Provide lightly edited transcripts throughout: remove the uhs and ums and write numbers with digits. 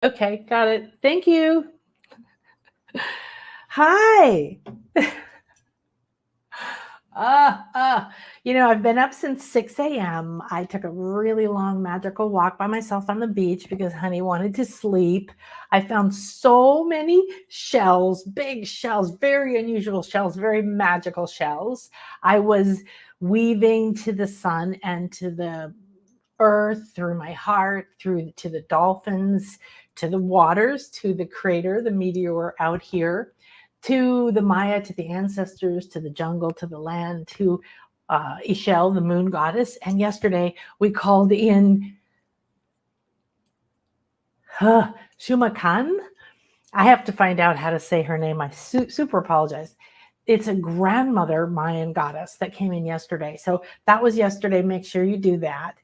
Okay, got it. Thank you. Hi. I've been up since 6 a.m. I took a really long magical walk by myself on the beach because honey wanted to sleep. I found so many shells, big shells, very unusual shells, very magical shells. I was weaving to the sun and to the earth through my heart, through to the dolphins, to the waters, to the crater, the meteor out here, to the Maya, to the ancestors, to the jungle, to the land, to Ishel, the moon goddess. And yesterday we called in Shumakan. I have to find out how to say her name. I super apologize. It's a grandmother Mayan goddess that came in yesterday. So that was yesterday. Make sure you do that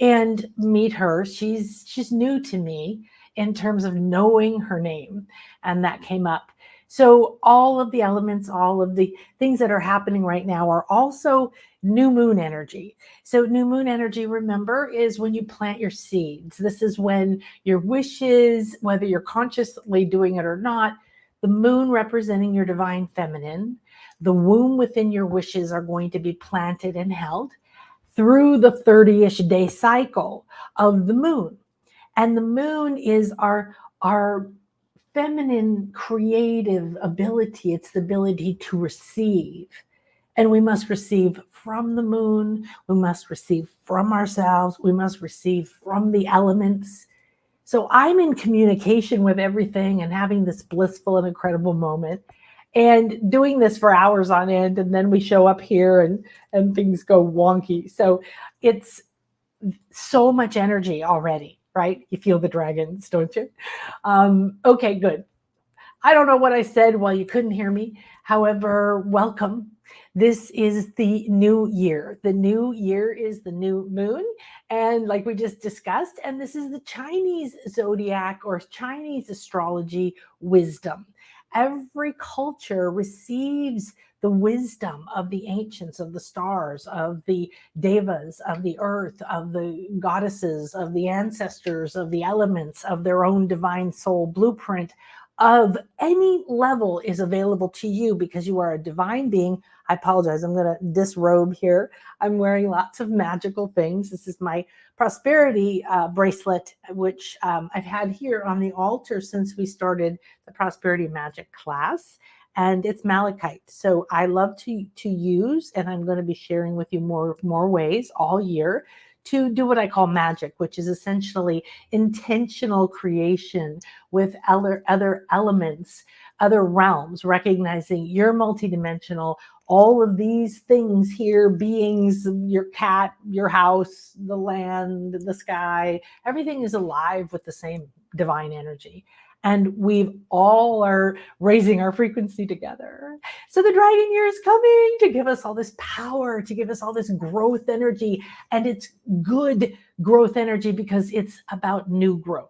and meet her. She's new to me in terms of knowing her name, and that came up. So all of the elements, all of the things that are happening right now are also new moon energy. So new moon energy, remember, is when you plant your seeds. This is when your wishes, whether you're consciously doing it or not, the moon representing your divine feminine, the womb within your wishes are going to be planted and held through the 30-ish day cycle of the moon. And the moon is our feminine creative ability. It's the ability to receive. And we must receive from the moon. We must receive from ourselves. We must receive from the elements. So I'm in communication with everything and having this blissful and incredible moment and doing this for hours on end. And then we show up here and things go wonky. So it's so much energy already, right? You feel the dragons, don't you? Okay, good. I don't know what I said while you couldn't hear me. However, welcome. This is the new year. The new year is the new moon. And like we just discussed, and this is the Chinese zodiac or Chinese astrology wisdom. Every culture receives the wisdom of the ancients, of the stars, of the devas, of the earth, of the goddesses, of the ancestors, of the elements, of their own divine soul blueprint of any level is available to you because you are a divine being. I apologize. I'm going to disrobe here. I'm wearing lots of magical things. This is my prosperity bracelet, which I've had here on the altar since we started the prosperity magic class. And it's malachite. So I love to use, and I'm going to be sharing with you more ways all year to do what I call magic, which is essentially intentional creation with other elements, other realms, recognizing you're multidimensional. All of these things here, beings, your cat, your house, the land, the sky, everything is alive with the same divine energy. And we all are raising our frequency together. So the dragon year is coming to give us all this power, to give us all this growth energy. And it's good growth energy because it's about new growth.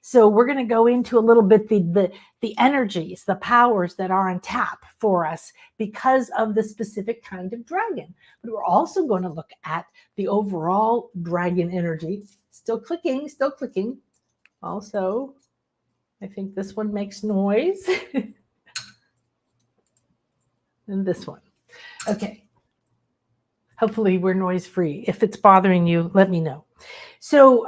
So we're going to go into a little bit the energies, the powers that are on tap for us because of the specific kind of dragon. But we're also going to look at the overall dragon energy. Still clicking, still clicking. Also, I think this one makes noise. And this one. Okay. Hopefully we're noise free. If it's bothering you, let me know. So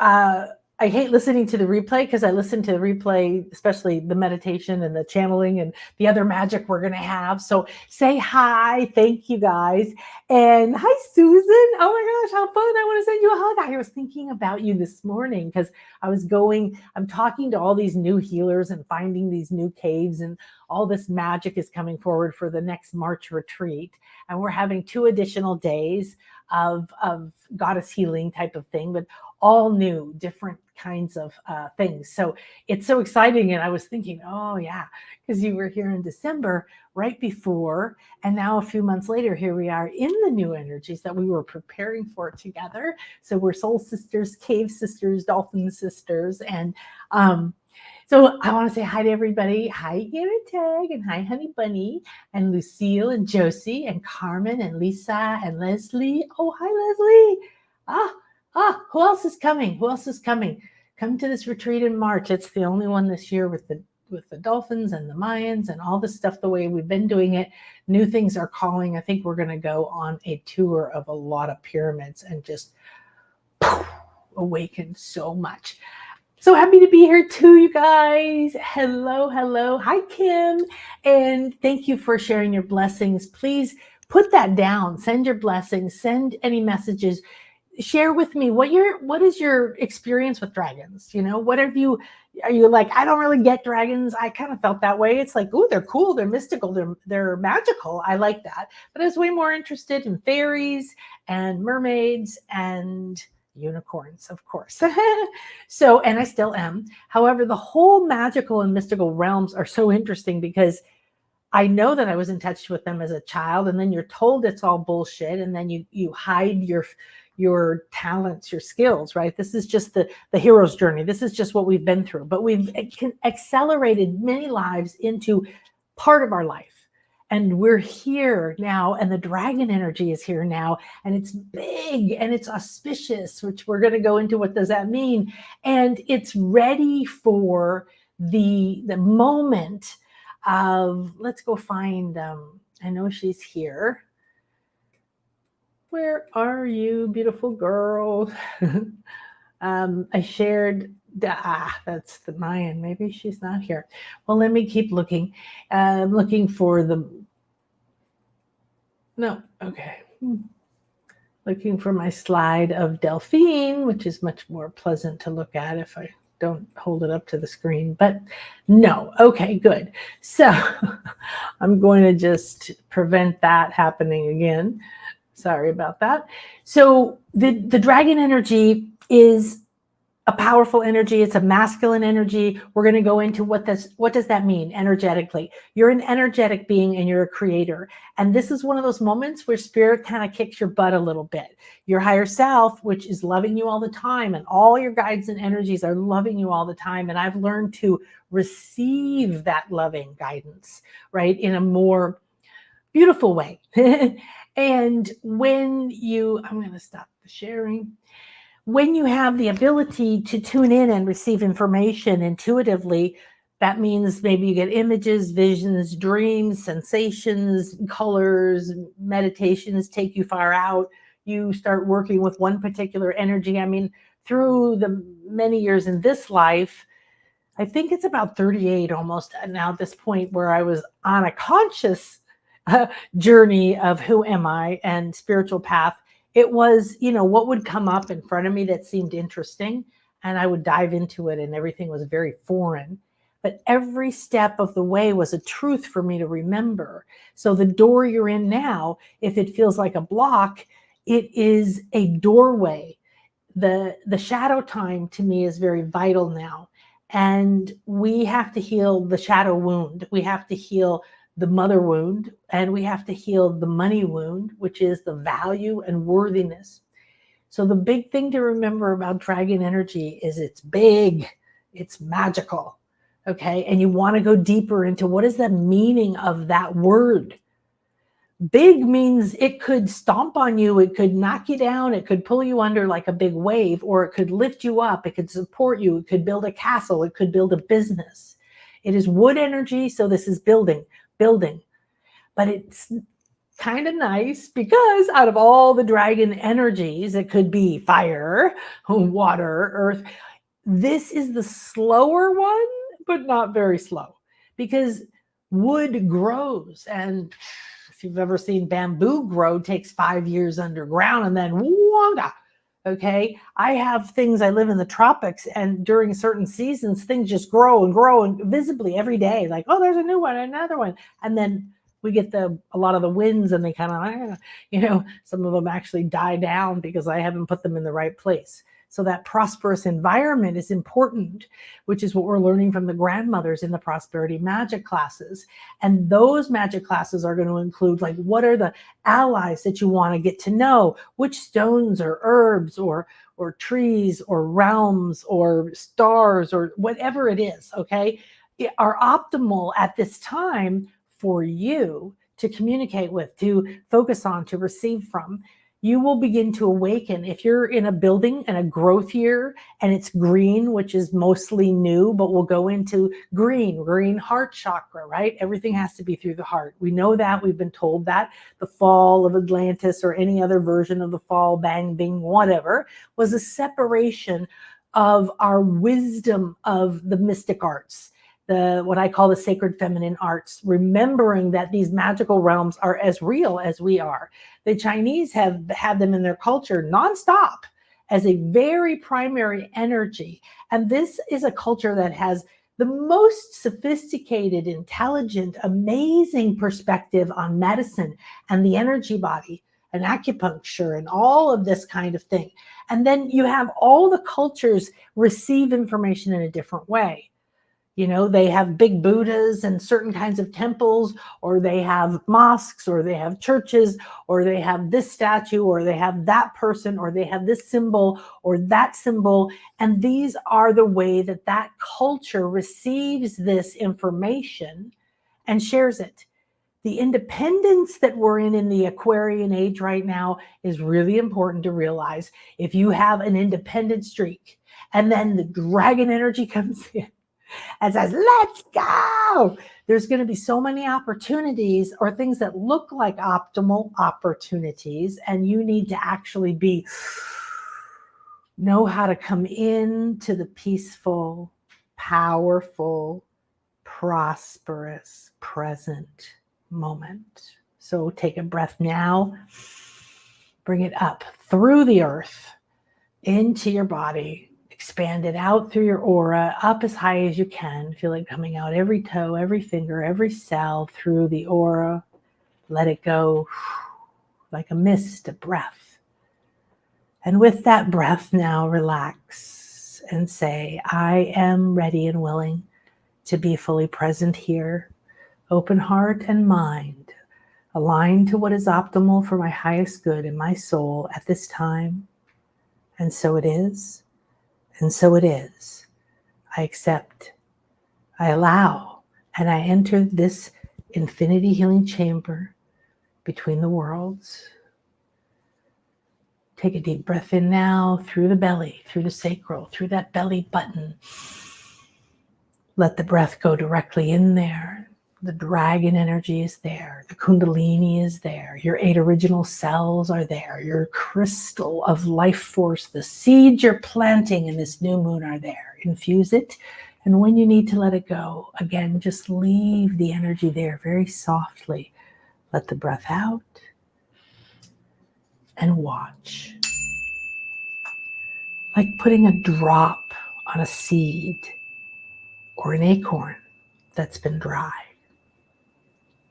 I hate listening to the replay because I listen to the replay, especially the meditation and the channeling and the other magic we're going to have. So say hi. Thank you guys. And hi, Susan. Oh my gosh, how fun. I want to send you a hug. I was thinking about you this morning because I'm talking to all these new healers and finding these new caves, and all this magic is coming forward for the next March retreat. And we're having 2 additional days of goddess healing type of thing, but all new, different kinds of things. So it's so exciting. And I was thinking, oh yeah, because you were here in December right before, and now a few months later, here we are in the new energies that we were preparing for together. So we're soul sisters, cave sisters, dolphin sisters. And so I want to say hi to everybody. Hi, Tag, and hi, Honey Bunny, and Lucille, and Josie, and Carmen, and Lisa, and Leslie. Oh, hi, Leslie. Who else is coming? Who else is coming? come to this retreat in March. It's the only one this year with the dolphins and the Mayans and all this stuff the way we've been doing it. New things are calling. I think we're going to go on a tour of a lot of pyramids and just awaken so much. So happy to be here too, you guys. Hello, hello. Hi, Kim. And thank you for sharing your blessings. Please put that down. Send your blessings. Send any messages. Share with me what is your experience with dragons? You know, what are you like, I don't really get dragons. I kind of felt that way. It's like, oh, they're cool, they're mystical, they're magical. I like that. But I was way more interested in fairies and mermaids and unicorns, of course. So, and I still am. However, the whole magical and mystical realms are so interesting because I know that I was in touch with them as a child, and then you're told it's all bullshit, and then you hide your talents, your skills, right? This is just the hero's journey. This is just what we've been through, but we've accelerated many lives into part of our life. And we're here now, and the dragon energy is here now, and it's big and it's auspicious, which we're going to go into. What does that mean? And it's ready for the moment of, let's go find, I know she's here. Where are you, beautiful girl? I shared, that's the Mayan. Maybe she's not here. Well, let me keep looking. Looking for okay. Looking for my slide of Delphine, which is much more pleasant to look at if I don't hold it up to the screen, but no. Okay, good. So I'm going to just prevent that happening again. Sorry about that. So the dragon energy is a powerful energy. It's a masculine energy. We're going to go into what does that mean energetically. You're an energetic being and you're a creator. And this is one of those moments where spirit kind of kicks your butt a little bit. Your higher self, which is loving you all the time, and all your guides and energies are loving you all the time. And I've learned to receive that loving guidance, right, in a more beautiful way. And when I'm going to stop the sharing. When you have the ability to tune in and receive information intuitively, that means maybe you get images, visions, dreams, sensations, colors, meditations take you far out. You start working with one particular energy. I mean, through the many years in this life, I think it's about 38 almost now at this point, where I was on a conscious journey of who am I and spiritual path. It was, what would come up in front of me that seemed interesting, and I would dive into it, and everything was very foreign. But every step of the way was a truth for me to remember. So the door you're in now, if it feels like a block, it is a doorway. The shadow time to me is very vital now. And we have to heal the shadow wound. We have to heal the mother wound, and we have to heal the money wound, which is the value and worthiness. So the big thing to remember about dragon energy is it's big, it's magical, okay? And you want to go deeper into what is the meaning of that word. Big means it could stomp on you, it could knock you down, it could pull you under like a big wave, or it could lift you up, it could support you, it could build a castle, it could build a business. It is wood energy, so this is building. But it's kind of nice because out of all the dragon energies, it could be fire, water, earth. This is the slower one, but not very slow, because wood grows, and if you've ever seen bamboo grow, it takes 5 years underground and then wonga. Okay, I have things, I live in the tropics, and during certain seasons, things just grow and visibly every day. Like, oh, there's a new one, another one. And then we get a lot of the winds, and they kind of, some of them actually die down because I haven't put them in the right place. So that prosperous environment is important, which is what we're learning from the grandmothers in the prosperity magic classes. And those magic classes are going to include, like, what are the allies that you want to get to know? Which stones or herbs or trees or realms or stars or whatever it is, okay, are optimal at this time for you to communicate with, to focus on, to receive from. you will begin to awaken. If you're in a building and a growth year and it's green, which is mostly new, but we'll go into green heart chakra, right? Everything has to be through the heart. We know that. We've been told that. The fall of Atlantis or any other version of the fall, bang, bing, whatever, was a separation of our wisdom of the mystic arts, what I call the sacred feminine arts, remembering that these magical realms are as real as we are. The Chinese have had them in their culture nonstop as a very primary energy. And this is a culture that has the most sophisticated, intelligent, amazing perspective on medicine and the energy body and acupuncture and all of this kind of thing. And then you have all the cultures receive information in a different way. You know, they have big Buddhas and certain kinds of temples, or they have mosques, or they have churches, or they have this statue, or they have that person, or they have this symbol or that symbol. And these are the way that that culture receives this information and shares it. The independence that we're in the Aquarian age right now is really important to realize. If you have an independent streak and then the dragon energy comes in and says, let's go, there's going to be so many opportunities or things that look like optimal opportunities. And you need to actually know how to come into the peaceful, powerful, prosperous, present moment. So take a breath now, bring it up through the earth into your body. Expand it out through your aura, up as high as you can. Feel it coming out every toe, every finger, every cell through the aura. Let it go like a mist, a breath. And with that breath now, relax and say, I am ready and willing to be fully present here. Open heart and mind, aligned to what is optimal for my highest good in my soul at this time. And so it is. And so it is. I accept, I allow, and I enter this infinity healing chamber between the worlds. Take a deep breath in now through the belly, through the sacral, through that belly button. Let the breath go directly in there. The dragon energy is there. The Kundalini is there. Your 8 original cells are there. Your crystal of life force, the seeds you're planting in this new moon are there. Infuse it. And when you need to let it go, again, just leave the energy there very softly. Let the breath out and watch. Like putting a drop on a seed or an acorn that's been dry.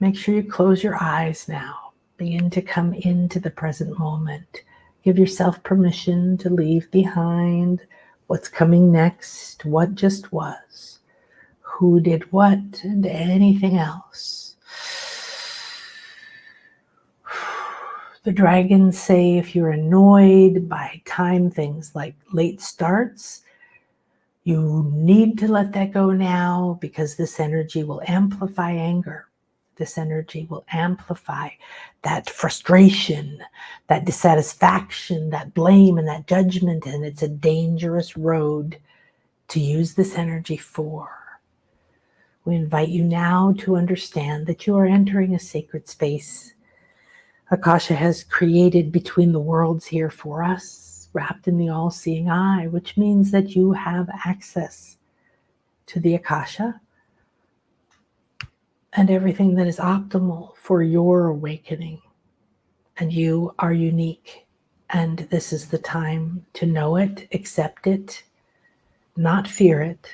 Make sure you close your eyes now. Begin to come into the present moment. Give yourself permission to leave behind what's coming next, what just was, who did what, and anything else. The dragons say if you're annoyed by time things like late starts, you need to let that go now, because this energy will amplify anger. This energy will amplify that frustration, that dissatisfaction, that blame, and that judgment. And it's a dangerous road to use this energy for. We invite you now to understand that you are entering a sacred space Akasha has created between the worlds here for us, wrapped in the all-seeing eye, which means that you have access to the Akasha and everything that is optimal for your awakening. And you are unique. And this is the time to know it, accept it, not fear it,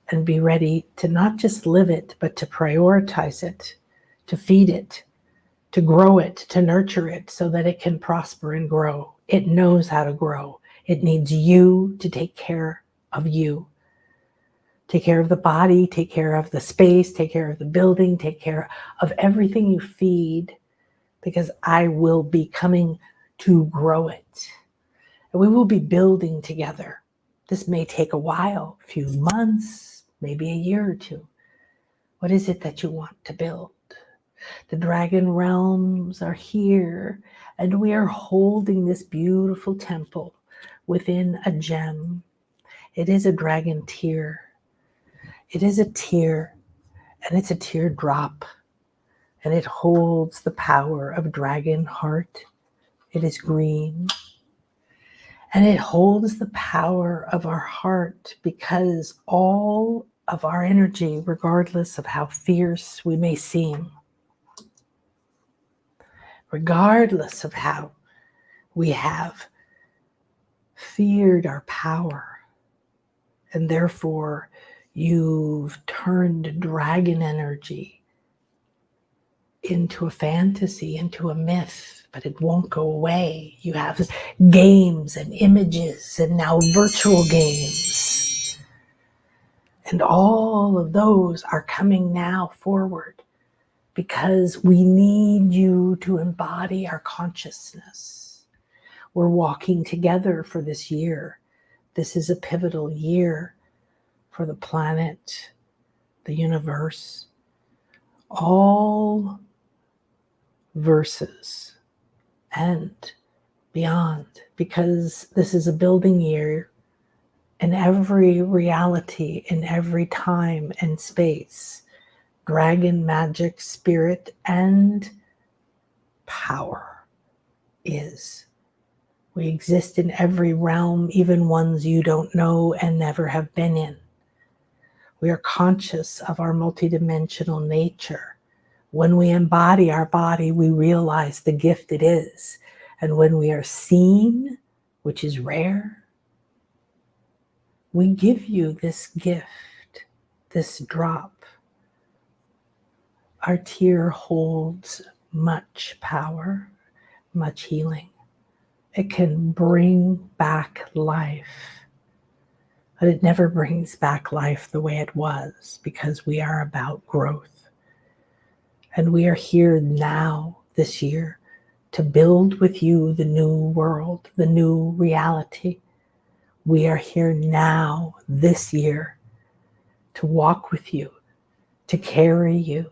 and be ready to not just live it, but to prioritize it, to feed it, to grow it, to nurture it so that it can prosper and grow. It knows how to grow. It needs you to take care of you. Take care of the body, take care of the space, take care of the building, take care of everything you feed, because I will be coming to grow it. And we will be building together. This may take a while, a few months, maybe a year or two. What is it that you want to build? The dragon realms are here, and we are holding this beautiful temple within a gem. It is a dragon tear. It is a tear, and it's a teardrop, and it holds the power of dragon heart. It is green, and it holds the power of our heart, because all of our energy, regardless of how fierce we may seem, regardless of how we have feared our power, and therefore you've turned dragon energy into a fantasy, into a myth, but it won't go away. You have games and images and now virtual games. And all of those are coming now forward because we need you to embody our consciousness. We're walking together for this year. This is a pivotal year for the planet, the universe, all verses and beyond, because this is a building year in every reality, in every time and space. Dragon magic, spirit, and power is. We exist in every realm, even ones you don't know and never have been in. We are conscious of our multidimensional nature. When we embody our body, we realize the gift it is. And when we are seen, which is rare, we give you this gift, this drop. Our tear holds much power, much healing. It can bring back life, but it never brings back life the way it was, because we are about growth. And we are here now, this year, to build with you the new world, the new reality. We are here now, this year, to walk with you, to carry you,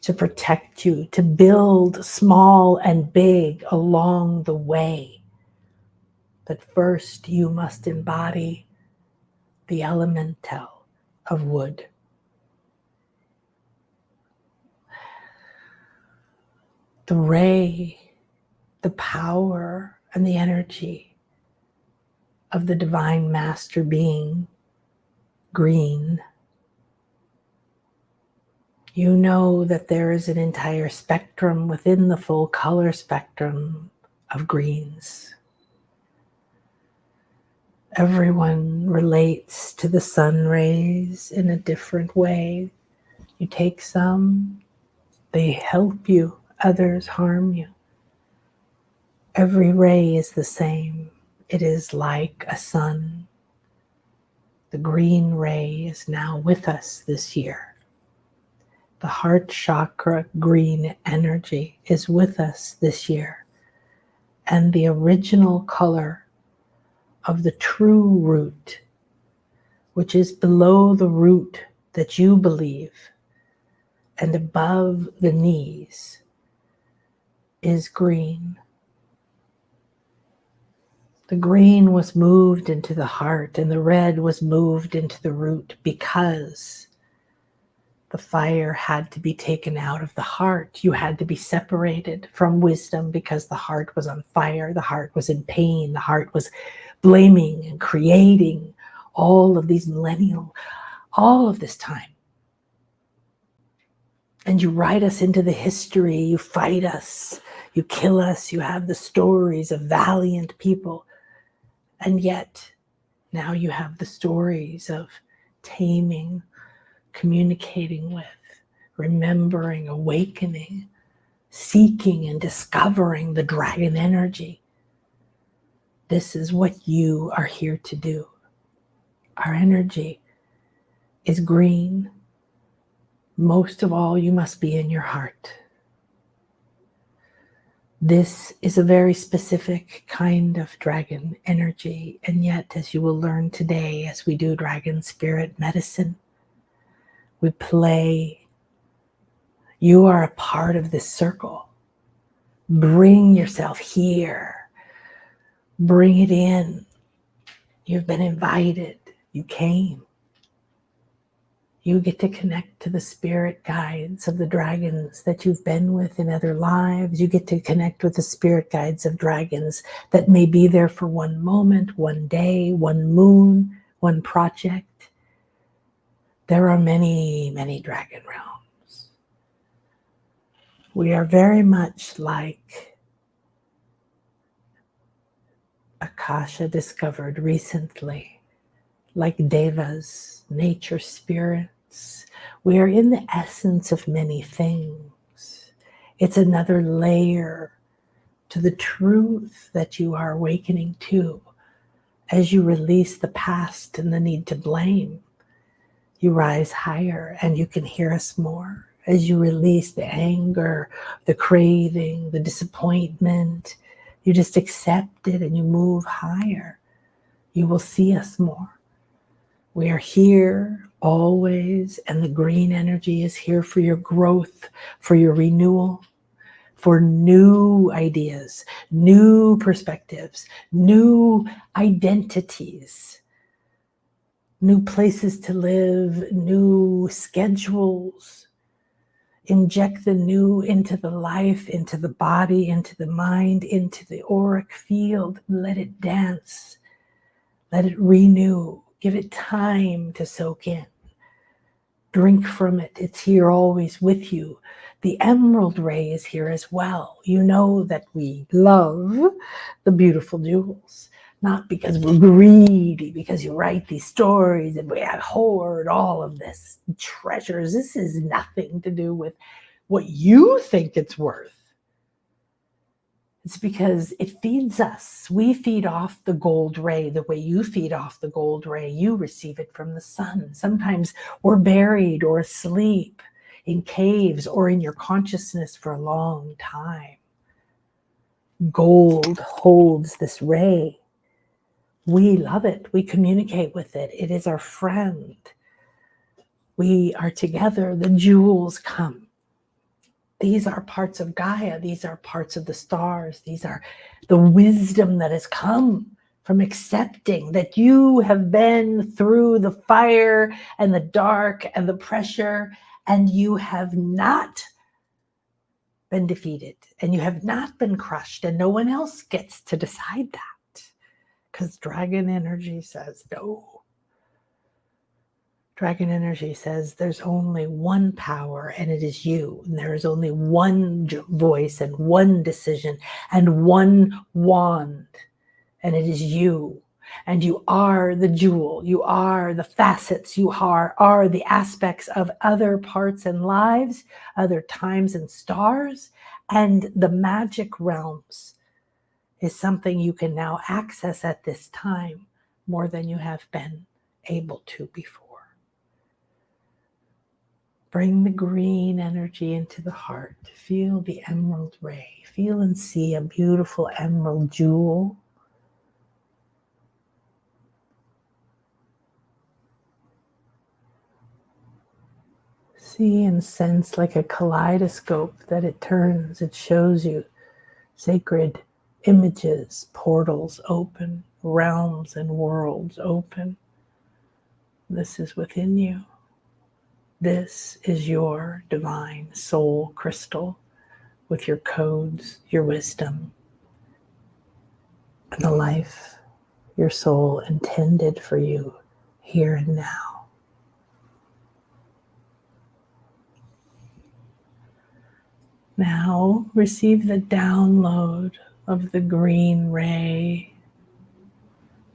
to protect you, to build small and big along the way. But first, you must embody the elemental of wood. The ray, the power, and the energy of the divine master being, green. You know that there is an entire spectrum within the full color spectrum of greens. Everyone relates to the sun rays in a different way. You take some, they help you, others harm you. Every ray is the same. It is like a sun. The green ray is now with us this year. The heart chakra green energy is with us this year. And the original color of the true root, which is below the root that you believe and above the knees, is green. The green was moved into the heart, and the red was moved into the root, because the fire had to be taken out of the heart. You had to be separated from wisdom, because the heart was on fire. The heart was in pain. The heart was blaming and creating all of these all of this time. And you write us into the history. You fight us. You kill us. You have the stories of valiant people. And yet, now you have the stories of taming, communicating with, remembering, awakening, seeking and discovering the dragon energy. This is what you are here to do. Our energy is green. Most of all, you must be in your heart. This is a very specific kind of dragon energy, and yet, as you will learn today, as we do dragon spirit medicine, we play You are a part of this circle. Bring yourself here. Bring it in. You've been invited. You came. You get to connect to the spirit guides of the dragons that you've been with in other lives. You get to connect with the spirit guides of dragons that may be there for one moment, one day, one moon, one project. There are many, many dragon realms. We are very much like Akasha discovered recently, like devas, nature spirits. We are in the essence of many things. It's another layer to the truth that you are awakening to as you release the past and the need to blame. You rise higher and you can hear us more. As you release the anger, the craving, the disappointment, you just accept it and you move higher. You will see us more. We are here always, and the green energy is here for your growth, for your renewal, for new ideas, new perspectives, new identities, new places to live, new schedules. Inject the new into the life, into the body, into the mind, into the auric field. Let it dance. Let it renew. Give it time to soak in. Drink from it. It's here always with you. The emerald ray is here as well. You know that we love the beautiful jewels. Not because we're greedy, because you write these stories and we hoard all of this treasures. This is nothing to do with what you think it's worth. It's because it feeds us. We feed off the gold ray the way you feed off the gold ray. You receive it from the sun. Sometimes we're buried or asleep in caves or in your consciousness for a long time. Gold holds this ray. We love it. We communicate with it. It is our friend. We are together. The jewels come. These are parts of Gaia. These are parts of the stars. These are the wisdom that has come from accepting that you have been through the fire and the dark and the pressure, and you have not been defeated, and you have not been crushed, and no one else gets to decide that. Because dragon energy says no. Dragon energy says there's only one power, and it is you. And there is only one voice and one decision and one wand, and it is you. And you are the jewel. You are the facets. You are the aspects of other parts and lives, other times and stars, and the magic realms is something you can now access at this time more than you have been able to before. Bring the green energy into the heart. Feel the emerald ray. Feel and see a beautiful emerald jewel. See and sense like a kaleidoscope that it turns. It shows you sacred images, portals open, realms and worlds open. This is within you. This is your divine soul crystal with your codes, your wisdom, and the life your soul intended for you here and now. Now receive the download of the green ray.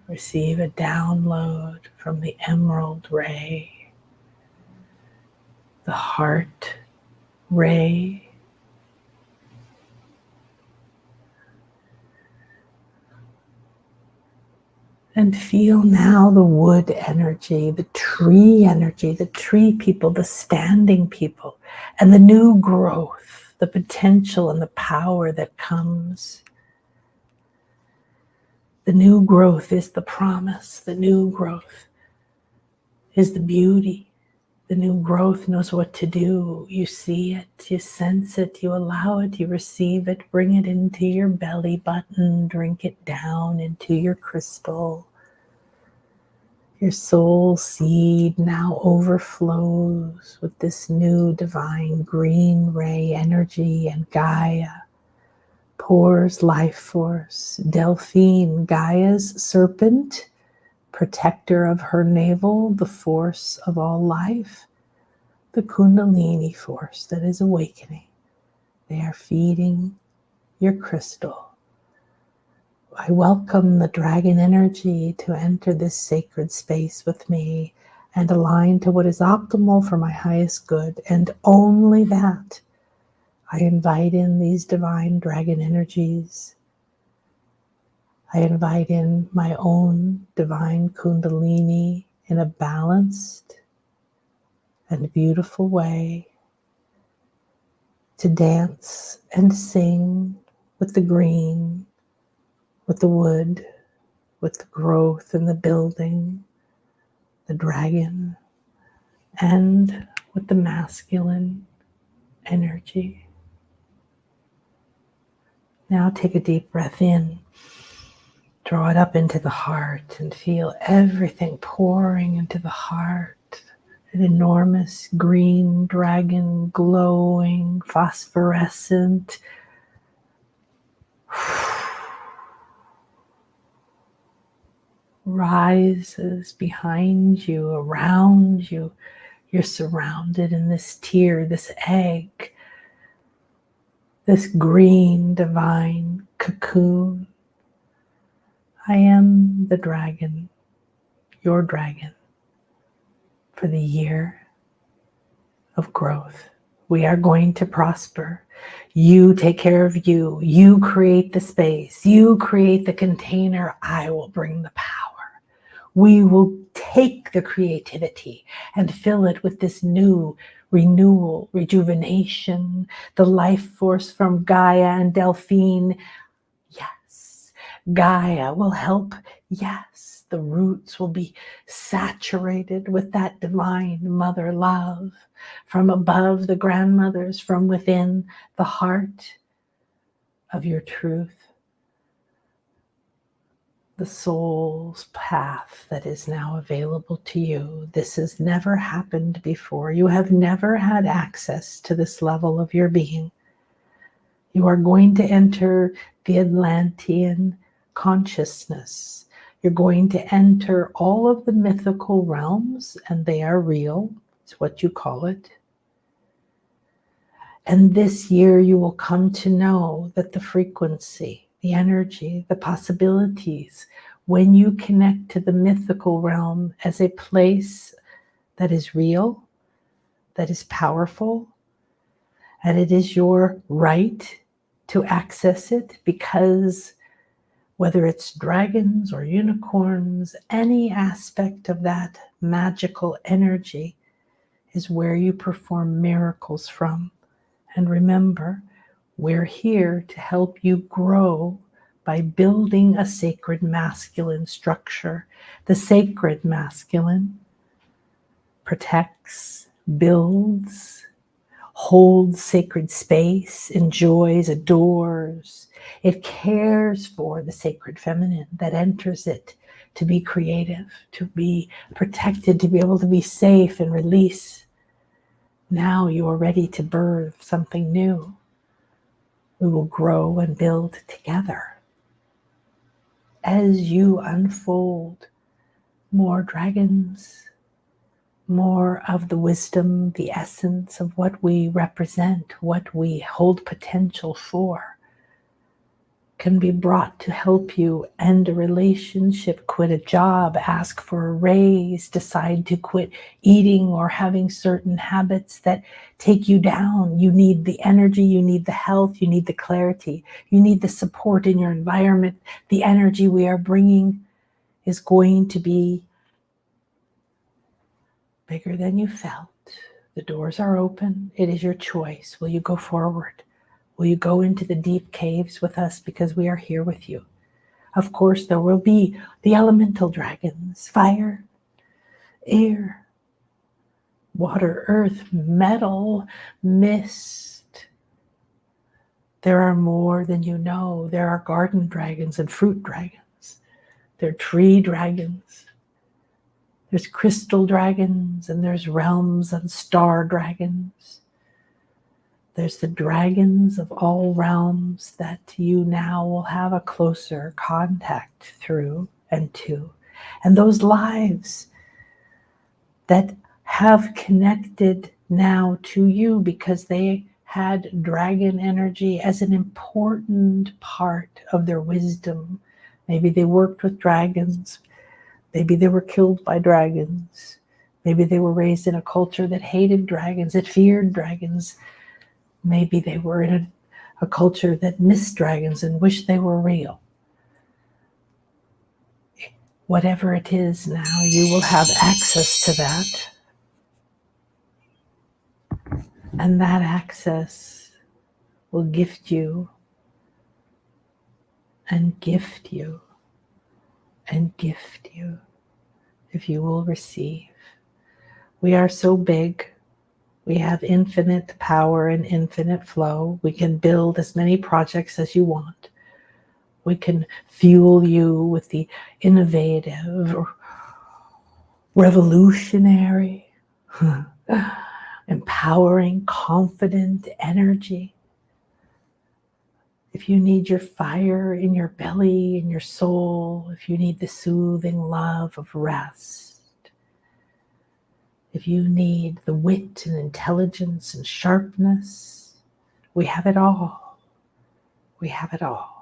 Receive a download from the emerald ray, the heart ray, and feel now the wood energy, the tree energy, the tree people, the standing people, and the new growth, the potential and the power that comes. The new growth is the promise. The new growth is the beauty. The new growth knows what to do. You see it, you sense it, you allow it, you receive it, bring it into your belly button, drink it down into your crystal. Your soul seed now overflows with this new divine green ray energy, and Gaia pours life force. Delphine, Gaia's serpent, protector of her navel, the force of all life, the Kundalini force that is awakening. They are feeding your crystal. I welcome the dragon energy to enter this sacred space with me and align to what is optimal for my highest good, and only that. I invite in these divine dragon energies. I invite in my own divine Kundalini in a balanced and beautiful way to dance and sing with the green, with the wood, with the growth and the building, the dragon, and with the masculine energy. Now take a deep breath in, draw it up into the heart, and feel everything pouring into the heart. An enormous green dragon, glowing, phosphorescent, rises behind you, around you. You're surrounded in this tear, this egg, this green divine cocoon. I am the dragon, your dragon, for the year of growth. We are going to prosper. You take care of you. You create the space. You create the container. I will bring the power. We will take the creativity and fill it with this new renewal, rejuvenation, the life force from Gaia and Delphine. Yes, Gaia will help. Yes, the roots will be saturated with that divine mother love from above, the grandmothers, from within, the heart of your truth. The soul's path that is now available to you. This has never happened before. You have never had access to this level of your being. You are going to enter the Atlantean consciousness. You're going to enter all of the mythical realms, and they are real. It's what you call it. And this year you will come to know that the frequency, the energy, the possibilities, when you connect to the mythical realm as a place that is real, that is powerful, and it is your right to access it, because whether it's dragons or unicorns, any aspect of that magical energy is where you perform miracles from. And remember, we're here to help you grow by building a sacred masculine structure. The sacred masculine protects, builds, holds sacred space, enjoys, adores. It cares for the sacred feminine that enters it to be creative, to be protected, to be able to be safe and release. Now you are ready to birth something new. We will grow and build together. As you unfold more dragons, more of the wisdom, the essence of what we represent, what we hold potential for, can be brought to help you end a relationship, quit a job, ask for a raise, decide to quit eating or having certain habits that take you down. You need the energy, you need the health, you need the clarity, you need the support in your environment. The energy we are bringing is going to be bigger than you felt. The doors are open. It is your choice. Will you go forward? Will you go into the deep caves with us, because we are here with you? Of course, there will be the elemental dragons, fire, air, water, earth, metal, mist. There are more than you know. There are garden dragons and fruit dragons. There are tree dragons. There's crystal dragons, and there's realms and star dragons. There's the dragons of all realms that you now will have a closer contact through and to. And those lives that have connected now to you because they had dragon energy as an important part of their wisdom. Maybe they worked with dragons. Maybe they were killed by dragons. Maybe they were raised in a culture that hated dragons, that feared dragons. Maybe they were in a culture that missed dragons and wished they were real. Whatever it is now, you will have access to that. And that access will gift you and gift you and gift you if you will receive. We are so big. We have infinite power and infinite flow. We can build as many projects as you want. We can fuel you with the innovative, revolutionary, empowering, confident energy. If you need your fire in your belly, in your soul, if you need the soothing love of rest, if you need the wit and intelligence and sharpness, we have it all. We have it all.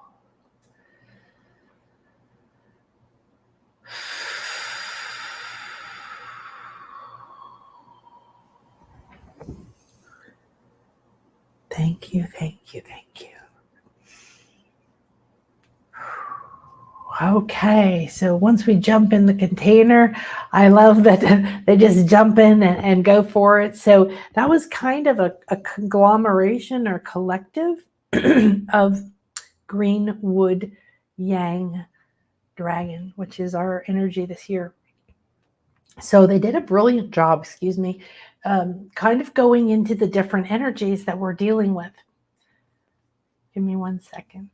Thank you, thank you, thank you. Okay, so once we jump in the container, I love that they just jump in and go for it. So that was kind of a conglomeration or collective of green wood yang dragon, which is our energy this year. So they did a brilliant job, kind of going into the different energies that we're dealing with. Give me 1 second.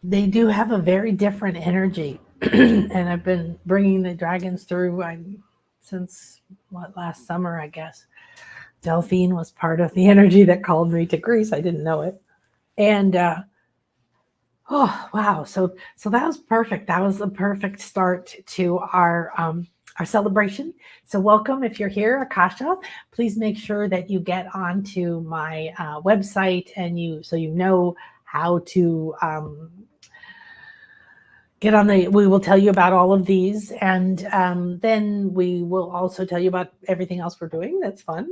They do have a very different energy. And I've been bringing the dragons through since last summer, I guess. Delphine was part of the energy that called me to Greece. I didn't know it. And oh, wow. So that was perfect. That was the perfect start to our celebration. So welcome if you're here, Akasha. Please make sure that you get onto my website and you know how to get on we will tell you about all of these, and then we will also tell you about everything else we're doing. That's fun.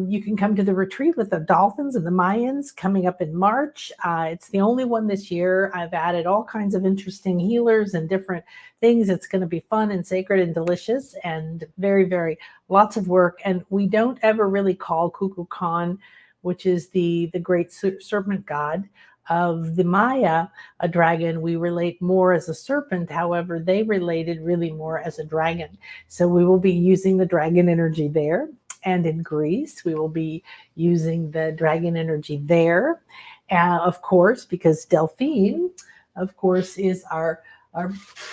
You can come to the retreat with the dolphins and the Mayans coming up in March. It's the only one this year. I've added all kinds of interesting healers and different things. It's going to be fun and sacred and delicious and very, very lots of work. And we don't ever really call Kukulkan, which is the great serpent god of the Maya, a dragon. We relate more as a serpent. However, they related really more as a dragon. So we will be using the dragon energy there. And in Greece, we will be using the dragon energy there. Of course, because Delphine, of course, is our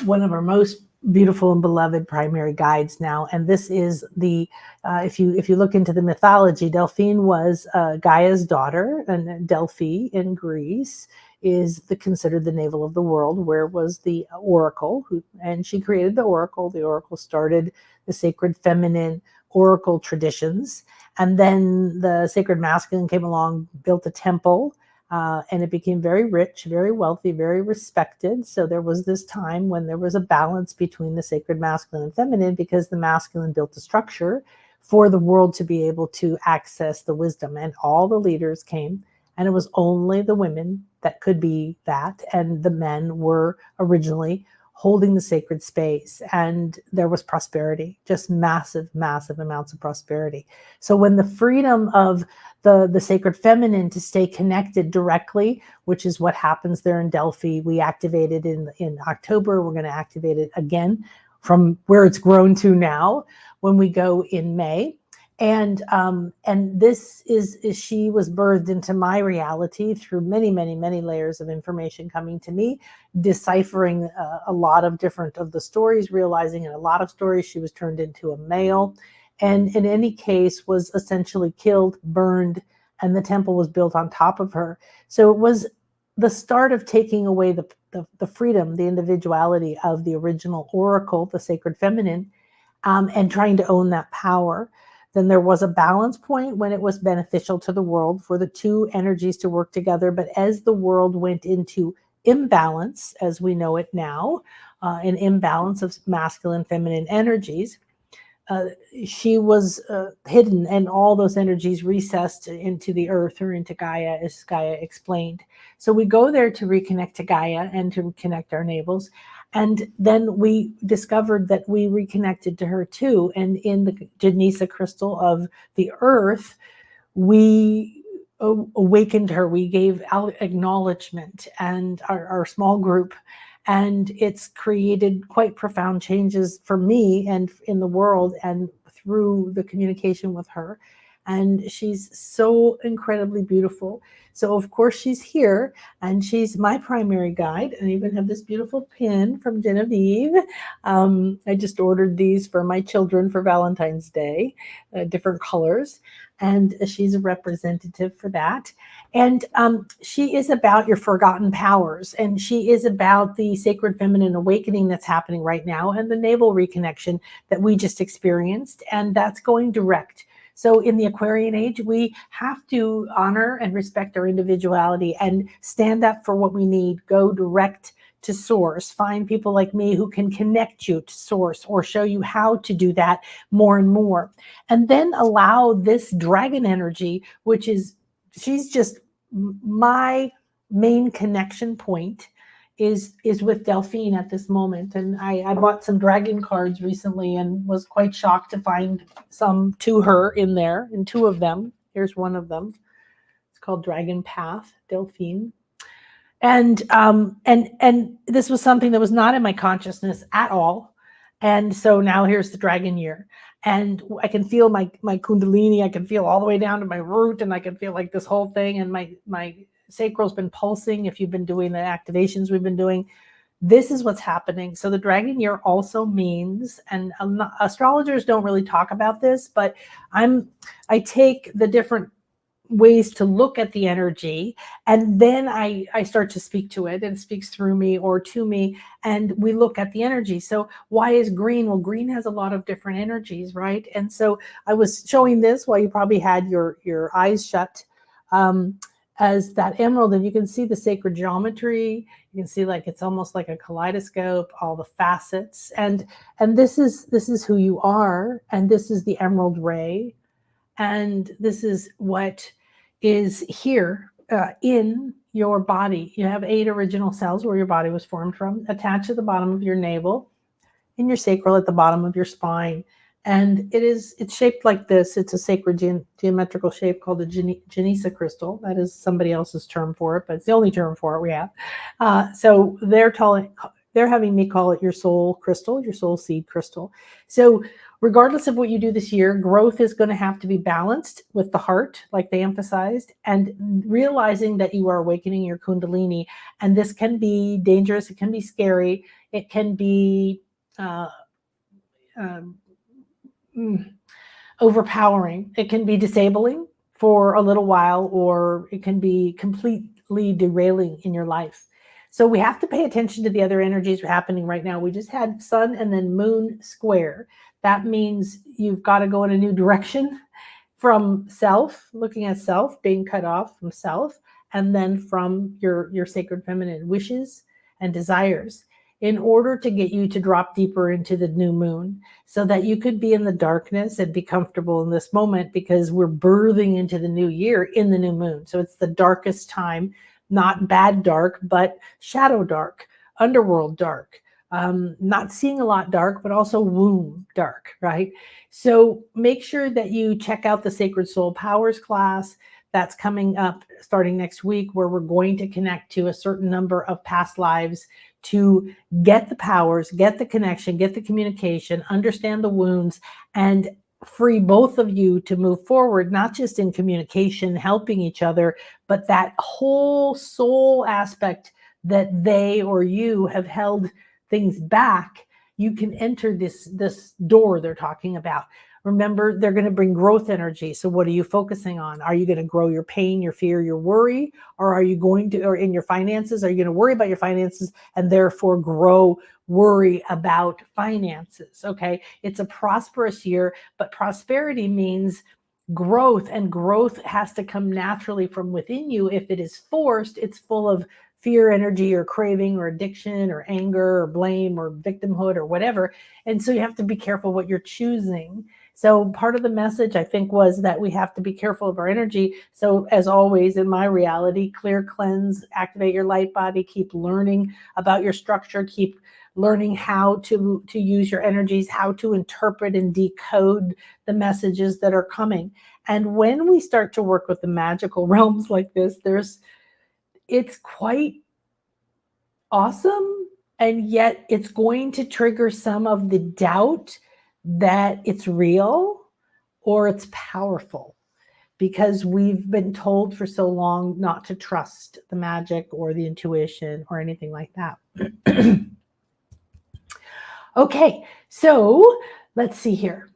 one of our most beautiful and beloved primary guides now. And this is the if you look into the mythology, Delphine was Gaia's daughter, and Delphi in Greece is considered the navel of the world, where was the oracle, and she created the oracle. The oracle started the sacred feminine oracle traditions, and then the sacred masculine came along, built a temple, and it became very rich, very wealthy, very respected. So there was this time when there was a balance between the sacred masculine and feminine, because the masculine built the structure for the world to be able to access the wisdom. And all the leaders came, and it was only the women that could be that. And the men were originally holding the sacred space, and there was prosperity, just massive, massive amounts of prosperity. So when the freedom of the sacred feminine to stay connected directly, which is what happens there in Delphi, we activated in October. We're going to activate it again from where it's grown to now when we go in May. And this is she was birthed into my reality through many, many, many layers of information coming to me, deciphering a lot of different of the stories, realizing in a lot of stories she was turned into a male, and in any case was essentially killed, burned, and the temple was built on top of her. So it was the start of taking away the freedom, the individuality of the original oracle, the sacred feminine, and trying to own that power. Then there was a balance point when it was beneficial to the world for the two energies to work together. But as the world went into imbalance, as we know it now, an imbalance of masculine, feminine energies, she was hidden, and all those energies recessed into the earth or into Gaia, as Gaia explained. So we go there to reconnect to Gaia and to connect our navels. And then we discovered that we reconnected to her too. And in the Janisa crystal of the earth, we awakened her. We gave acknowledgement, and our small group. And it's created quite profound changes for me and in the world and through the communication with her. And she's so incredibly beautiful. So of course she's here, and she's my primary guide. And I even have this beautiful pin from Genevieve. I just ordered these for my children for Valentine's Day, different colors. And she's a representative for that. And she is about your forgotten powers. And she is about the sacred feminine awakening that's happening right now and the navel reconnection that we just experienced. And that's going direct. So in the Aquarian age, we have to honor and respect our individuality and stand up for what we need, go direct to source, find people like me who can connect you to source or show you how to do that more and more. And then allow this dragon energy, which is, she's just my main connection point, is with Delphine at this moment. And I bought some dragon cards recently and was quite shocked to find some to her in there, in two of them. Here's one of them. It's called Dragon Path, Delphine. And this was something that was not in my consciousness at all. And so now here's the dragon year. And I can feel my Kundalini. I can feel all the way down to my root, and I can feel like this whole thing. And my sacral's been pulsing. If you've been doing the activations we've been doing, this is what's happening. So the dragon year also means, and astrologers don't really talk about this, but I take the different ways to look at the energy, and then I start to speak to it, and it speaks through me or to me, and we look at the energy. So why is green? Well, green has a lot of different energies, right? And so I was showing this while you probably had your eyes shut, as that emerald, and you can see the sacred geometry. You can see like it's almost like a kaleidoscope, all the facets, and this is who you are, and this is the emerald ray, and this is what is here in your body. You have 8 original cells where your body was formed from, attached to the bottom of your navel, in your sacral at the bottom of your spine. And it's shaped like this. It's a sacred geometrical shape called the Janisa crystal. That is somebody else's term for it, but it's the only term for it we have. So they're having me call it your soul crystal, your soul seed crystal. So regardless of what you do this year, growth is going to have to be balanced with the heart, like they emphasized, and realizing that you are awakening your Kundalini. And this can be dangerous. It can be scary. It can be overpowering. It can be disabling for a little while, or it can be completely derailing in your life. So we have to pay attention to the other energies happening right now. We just had sun and then moon square. That means you've got to go in a new direction from self, looking at self, being cut off from self, and then from your sacred feminine wishes and desires, in order to get you to drop deeper into the new moon, so that you could be in the darkness and be comfortable in this moment, because we're birthing into the new year in the new moon. So it's the darkest time not bad dark, but shadow dark, underworld dark, not seeing a lot dark, but also womb dark, right? So make sure that you check out the Sacred Soul Powers class that's coming up starting next week, where we're going to connect to a certain number of past lives to get the powers, get the connection, get the communication, understand the wounds, and free both of you to move forward, not just in communication, helping each other, but that whole soul aspect that they or you have held things back. You can enter this door they're talking about. Remember, they're going to bring growth energy. So what are you focusing on? Are you going to grow your pain, your fear, your worry? Or are you going to, or in your finances, are you going to worry about your finances and therefore worry about finances? Okay. It's a prosperous year, but prosperity means growth, and growth has to come naturally from within you. If it is forced, it's full of fear energy or craving or addiction or anger or blame or victimhood or whatever. And so you have to be careful what you're choosing. So part of the message, I think, was that we have to be careful of our energy. So as always, in my reality, clear, cleanse, activate your light body, keep learning about your structure, keep learning how to use your energies, how to interpret and decode the messages that are coming. And when we start to work with the magical realms like this, it's quite awesome. And yet it's going to trigger some of the doubt that it's real or it's powerful, because we've been told for so long not to trust the magic or the intuition or anything like that. Okay, so let's see here.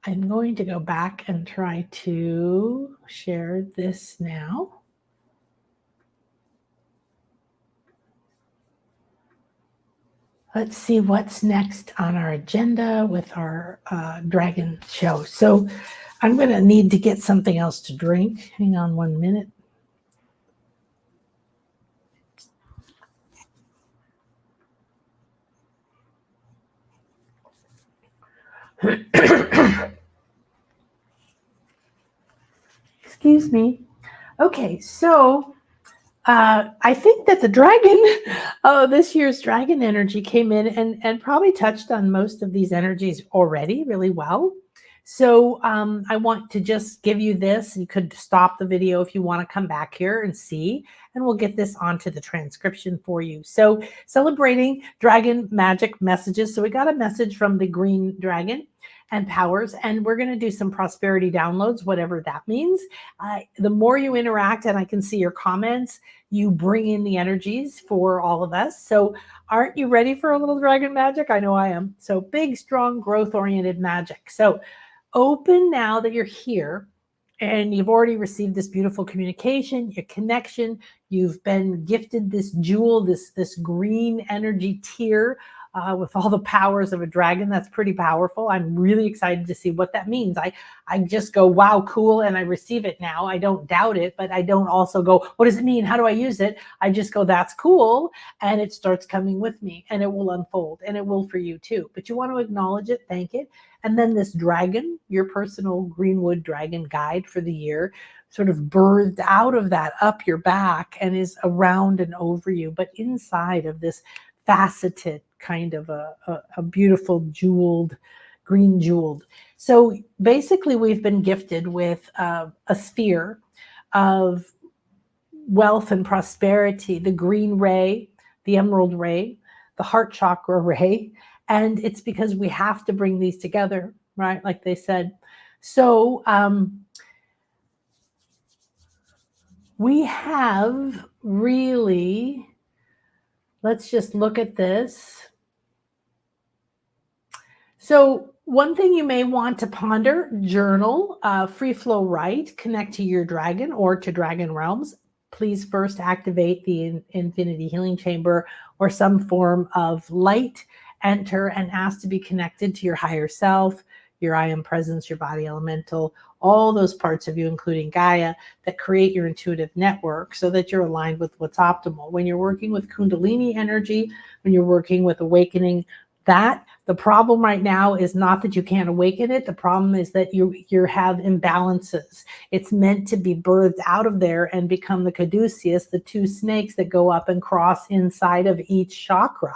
I'm going to go back and try to share this now. Let's see what's next on our agenda with our dragon show. So I'm going to need to get something else to drink. Hang on 1 minute. Excuse me. Okay, so I think that the dragon, this year's dragon energy came in and probably touched on most of these energies already really well. So I want to just give you this. You could stop the video if you want to come back here and see, and we'll get this onto the transcription for you. So celebrating dragon magic messages. So we got a message from the green dragon and powers, and we're going to do some prosperity downloads, whatever that means. The more you interact, and I can see your comments, you bring in the energies for all of us. So aren't you ready for a little dragon magic? I know I am. So big, strong, growth-oriented magic. So open now that you're here and you've already received this beautiful communication, your connection. You've been gifted this jewel, this green energy tier with all the powers of a dragon. That's pretty powerful. I'm really excited to see what that means. I just go, wow, cool, and I receive it now. I don't doubt it, but I don't also go, what does it mean? How do I use it? I just go, that's cool, and it starts coming with me, and it will unfold, and it will for you too. But you want to acknowledge it, thank it. And then this dragon, your personal Greenwood dragon guide for the year, sort of birthed out of that up your back and is around and over you, but inside of this faceted kind of a beautiful green jeweled. So basically we've been gifted with a sphere of wealth and prosperity, the green ray, the emerald ray, the heart chakra ray. And it's because we have to bring these together, right? Like they said. So we have really, let's just look at this. So one thing you may want to ponder, journal, free flow write, connect to your dragon or to dragon realms. Please first activate the infinity healing chamber or some form of light. Enter and ask to be connected to your higher self, your I am presence, your body elemental, all those parts of you, including Gaia, that create your intuitive network so that you're aligned with what's optimal. When you're working with Kundalini energy, when you're working with awakening, The problem right now is not that you can't awaken it. The problem is that you have imbalances. It's meant to be birthed out of there and become the caduceus, the two snakes that go up and cross inside of each chakra.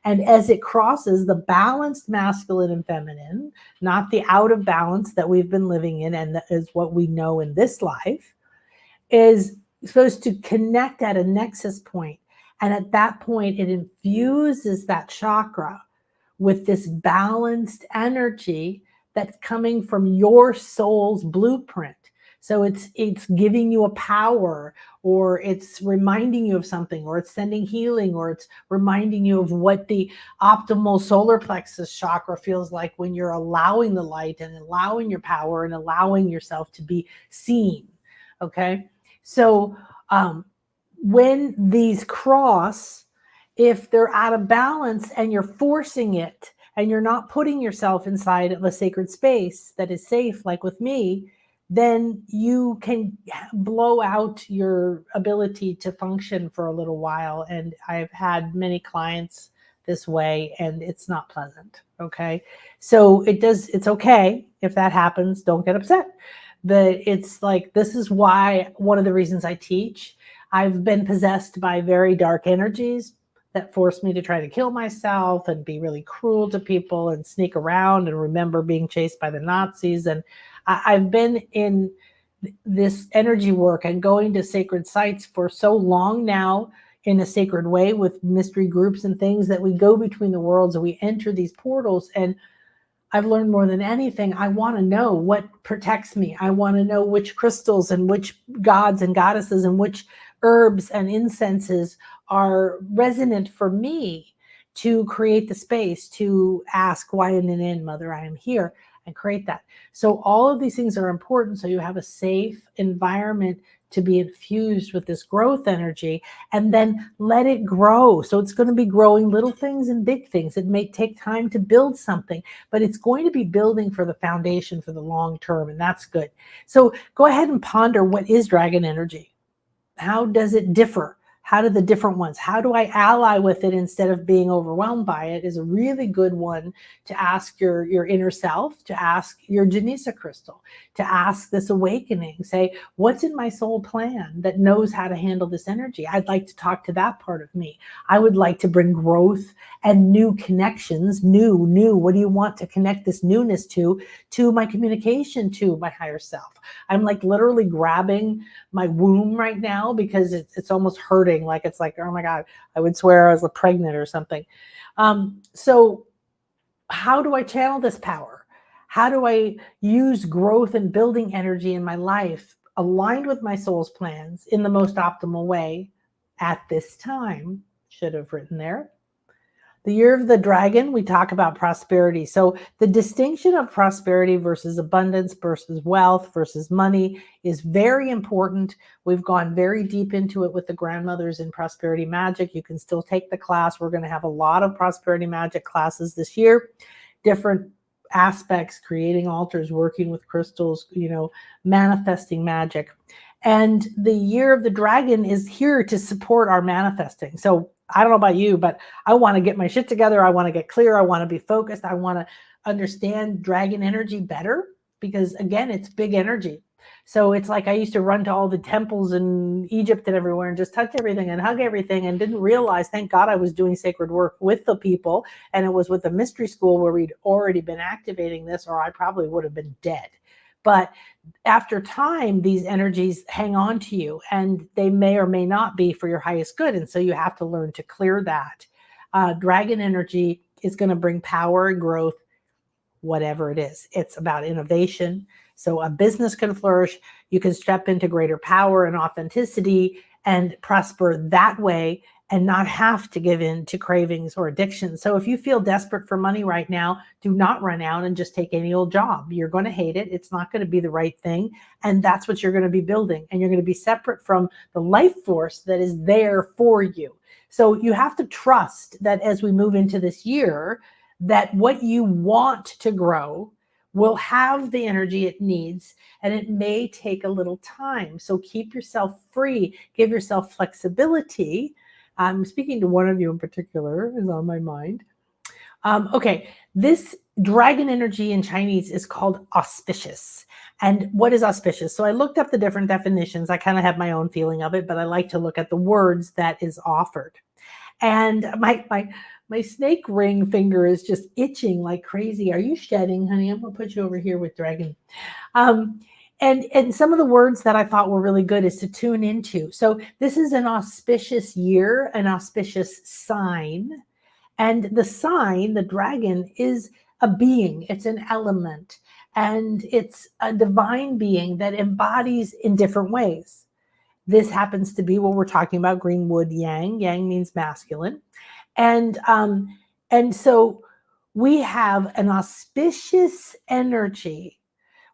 And as it crosses, the balanced masculine and feminine, not the out of balance that we've been living in and that is what we know in this life, is supposed to connect at a nexus point. And at that point, it infuses that chakra with this balanced energy that's coming from your soul's blueprint. So it's giving you a power, or it's reminding you of something, or it's sending healing, or it's reminding you of what the optimal solar plexus chakra feels like when you're allowing the light and allowing your power and allowing yourself to be seen. Okay. So when these cross, if they're out of balance and you're forcing it and you're not putting yourself inside of a sacred space that is safe, like with me, then you can blow out your ability to function for a little while. And I've had many clients this way, and it's not pleasant. Okay. So it's okay if that happens. Don't get upset. But it's like, this is why one of the reasons I teach. I've been possessed by very dark energies that forced me to try to kill myself and be really cruel to people and sneak around and remember being chased by the Nazis. And I've been in this energy work and going to sacred sites for so long now in a sacred way with mystery groups and things that we go between the worlds and we enter these portals. And I've learned more than anything. I want to know what protects me. I want to know which crystals and which gods and goddesses and which herbs and incenses are resonant for me to create the space to ask, why in Mother, I am here, and create that. So all of these things are important. So you have a safe environment to be infused with this growth energy, and then let it grow. So it's going to be growing little things and big things. It may take time to build something, but it's going to be building for the foundation for the long term, and that's good. So go ahead and ponder, what is dragon energy? How does it differ? How do the different ones? How do I ally with it instead of being overwhelmed by it? Is a really good one to ask your inner self, to ask your Janisa crystal, to ask this awakening. Say, what's in my soul plan that knows how to handle this energy? I'd like to talk to that part of me. I would like to bring growth and new connections. New. What do you want to connect this newness to my communication, to my higher self? I'm like literally grabbing my womb right now because it's almost hurting. Like, it's like, oh my God, I would swear I was pregnant or something. So how do I channel this power? How do I use growth and building energy in my life aligned with my soul's plans in the most optimal way at this time? Should have written there. The year of the dragon, we talk about prosperity. So the distinction of prosperity versus abundance versus wealth versus money is very important. We've gone very deep into it with the grandmothers in prosperity magic. You can still take the class. We're going to have a lot of prosperity magic classes this year. Different aspects, creating altars, working with crystals, manifesting magic. And the year of the dragon is here to support our manifesting. So I don't know about you, but I want to get my shit together. I want to get clear. I want to be focused. I want to understand dragon energy better because, again, it's big energy. So it's like I used to run to all the temples in Egypt and everywhere and just touch everything and hug everything and didn't realize, thank God, I was doing sacred work with the people. And it was with the mystery school where we'd already been activating this, or I probably would have been dead. But after time, these energies hang on to you and they may or may not be for your highest good. And so you have to learn to clear that. Dragon energy is going to bring power and growth, whatever it is. It's about innovation. So a business can flourish. You can step into greater power and authenticity and prosper that way and not have to give in to cravings or addictions. So if you feel desperate for money right now, do not run out and just take any old job. You're going to hate it. It's not going to be the right thing. And that's what you're going to be building. And you're going to be separate from the life force that is there for you. So you have to trust that as we move into this year, that what you want to grow will have the energy it needs, and it may take a little time. So keep yourself free, give yourself flexibility. I'm speaking to one of you in particular, is on my mind. Okay, this dragon energy in Chinese is called auspicious. And what is auspicious? So I looked up the different definitions. I kind of have my own feeling of it, but I like to look at the words that is offered. And my snake ring finger is just itching like crazy. Are you shedding, honey? I'm gonna put you over here with dragon. Um, and some of the words that I thought were really good is to tune into. So this is an auspicious year, an auspicious sign. And the sign, the dragon, is a being, it's an element, and it's a divine being that embodies in different ways. This happens to be what we're talking about, green wood yang. Yang means masculine. And so we have an auspicious energy.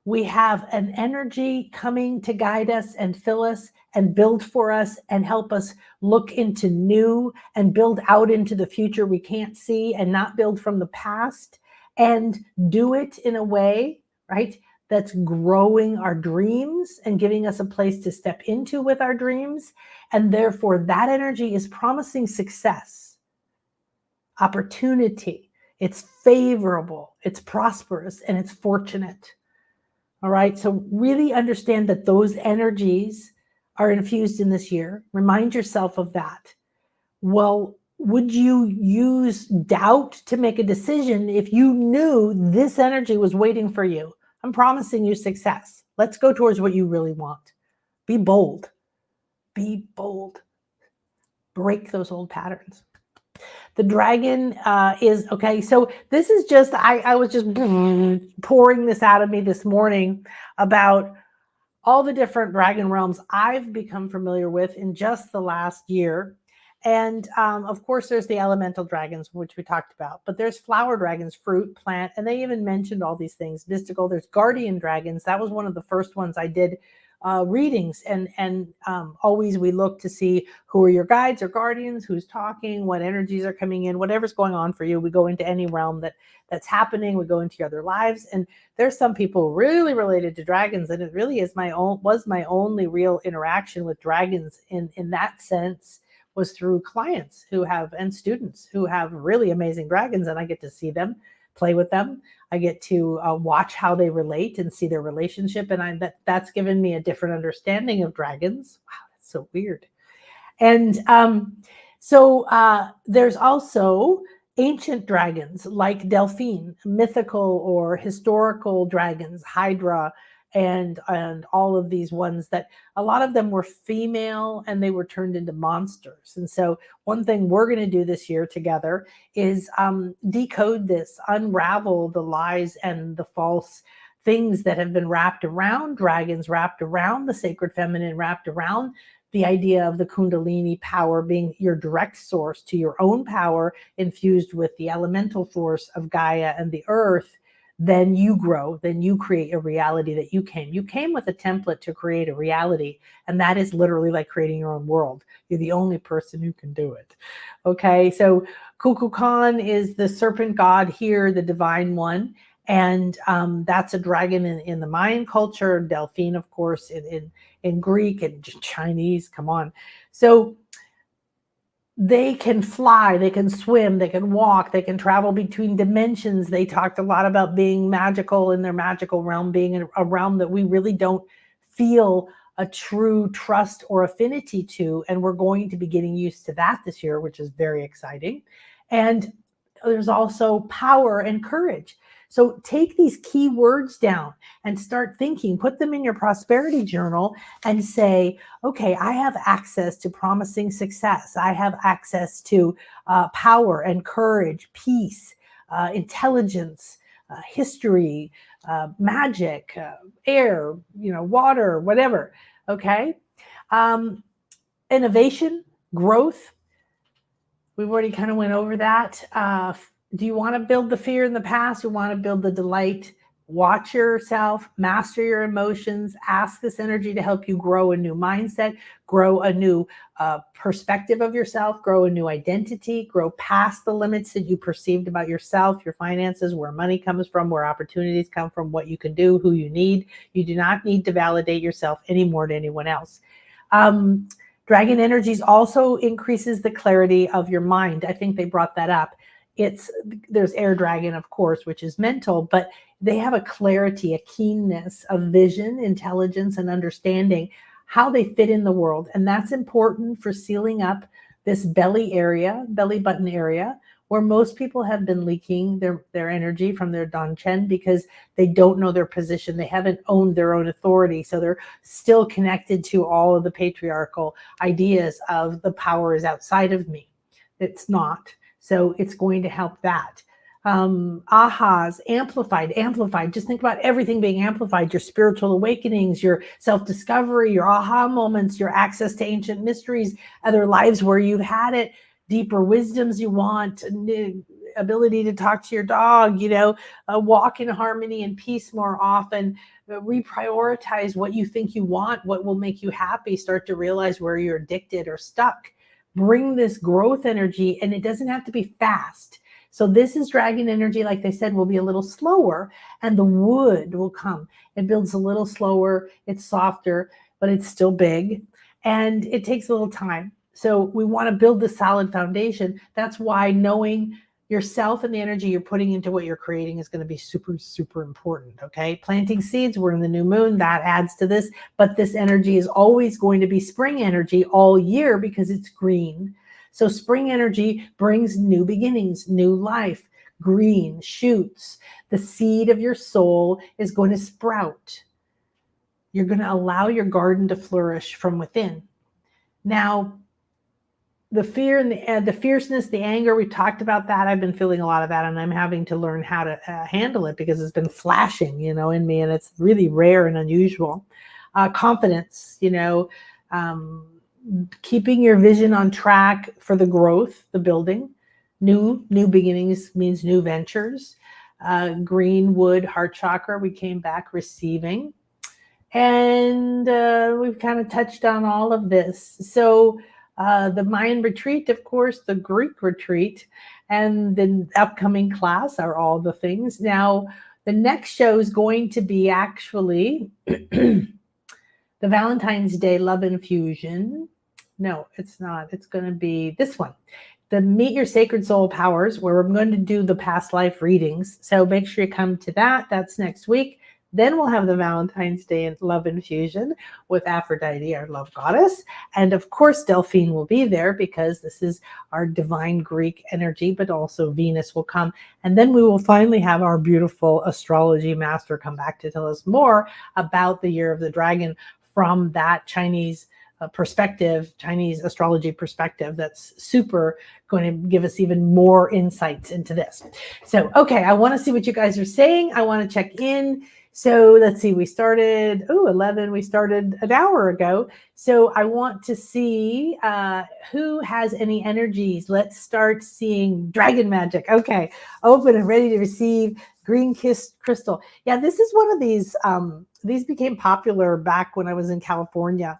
We have an energy coming to guide us and fill us and build for us and help us look into new and build out into the future we can't see, and not build from the past, and do it in a way, right, that's growing our dreams and giving us a place to step into with our dreams. And therefore that energy is promising success, opportunity. It's favorable, it's prosperous, and it's fortunate. All right. So really understand that those energies are infused in this year. Remind yourself of that. Well, would you use doubt to make a decision if you knew this energy was waiting for you? I'm promising you success. Let's go towards what you really want. Be bold. Be bold. Break those old patterns. The dragon is, okay, so this is just, I was just pouring this out of me this morning about all the different dragon realms I've become familiar with in just the last year. And of course, there's the elemental dragons, which we talked about, but there's flower dragons, fruit, plant, and they even mentioned all these things, mystical. There's guardian dragons. That was one of the first ones I did readings, and always we look to see who are your guides or guardians, who's talking, what energies are coming in, whatever's going on for you. We go into any realm that's happening. We go into your other lives, and there's some people really related to dragons, and it really is was my only real interaction with dragons in that sense, was through clients who have, and students who have really amazing dragons, and I get to see them, play with them. I get to watch how they relate and see their relationship. And that's given me a different understanding of dragons. Wow, that's so weird. And so there's also ancient dragons like Delphine, mythical or historical dragons, Hydra, and all of these ones that a lot of them were female and they were turned into monsters. And so one thing we're going to do this year together is decode this, unravel the lies and the false things that have been wrapped around dragons, wrapped around the sacred feminine, wrapped around the idea of the Kundalini power being your direct source to your own power, infused with the elemental force of Gaia and the earth. Then you grow, then you create a reality that you came. You came with a template to create a reality, and that is literally like creating your own world. You're the only person who can do it. Okay, so Kukulkan is the serpent god here, the divine one, and that's a dragon in the Mayan culture. Delphine, of course, in Greek and Chinese. Come on, so they can fly, they can swim, they can walk, they can travel between dimensions. They talked a lot about being magical in their magical realm, being a realm that we really don't feel a true trust or affinity to. And we're going to be getting used to that this year, which is very exciting. And there's also power and courage. So take these key words down and start thinking, put them in your prosperity journal and say, okay, I have access to promising success. I have access to power and courage, peace, intelligence, history, magic, air, water, whatever. Okay. Innovation, growth. We've already kind of went over that. Do you want to build the fear in the past? You want to build the delight? Watch yourself, master your emotions, ask this energy to help you grow a new mindset, grow a new perspective of yourself, grow a new identity, grow past the limits that you perceived about yourself, your finances, where money comes from, where opportunities come from, what you can do, who you need. You do not need to validate yourself anymore to anyone else. Dragon energies also increases the clarity of your mind. I think they brought that up. There's air dragon, of course, which is mental, but they have a clarity, a keenness of vision, intelligence, and understanding how they fit in the world. And that's important for sealing up this belly button area, where most people have been leaking their energy from their Danchen because they don't know their position. They haven't owned their own authority. So they're still connected to all of the patriarchal ideas of the power is outside of me. It's not. So it's going to help that. Ahas, amplified. Just think about everything being amplified, your spiritual awakenings, your self-discovery, your aha moments, your access to ancient mysteries, other lives where you've had it, deeper wisdoms you want, ability to talk to your dog, walk in harmony and peace more often, reprioritize what you think you want, what will make you happy, start to realize where you're addicted or stuck. Bring this growth energy, and it doesn't have to be fast. So this is dragon energy, like they said, will be a little slower, and the wood will come. It builds a little slower, it's softer, but it's still big, and it takes a little time. So we want to build the solid foundation. That's why knowing yourself and the energy you're putting into what you're creating is going to be super, super important. Okay. Planting seeds, we're in the new moon, that adds to this, but this energy is always going to be spring energy all year because it's green. So spring energy brings new beginnings, new life, green shoots. The seed of your soul is going to sprout. You're going to allow your garden to flourish from within. Now, the fear and the fierceness, the anger, we talked about that. I've been feeling a lot of that, and I'm having to learn how to handle it because it's been flashing, in me, and it's really rare and unusual. Confidence, keeping your vision on track for the growth, the building. New beginnings means new ventures. Green wood, heart chakra, we came back receiving. And we've kind of touched on all of this. So the Mayan retreat, of course, the Greek retreat, and the upcoming class are all the things. Now, the next show is going to be actually the Valentine's Day Love Infusion. No, it's not. It's going to be this one, the Meet Your Sacred Soul Powers, where I'm going to do the past life readings. So make sure you come to that. That's next week. Then we'll have the Valentine's Day Love Infusion with Aphrodite, our love goddess. And of course, Delphine will be there because this is our divine Greek energy, but also Venus will come. And then we will finally have our beautiful astrology master come back to tell us more about the year of the dragon from that Chinese perspective, Chinese astrology perspective. That's super going to give us even more insights into this. So, okay, I want to see what you guys are saying. I want to check in. So let's see, we started, 11, we started an hour ago. So I want to see who has any energies. Let's start seeing dragon magic. Okay, open and ready to receive green kiss crystal. Yeah, this is one of these became popular back when I was in California.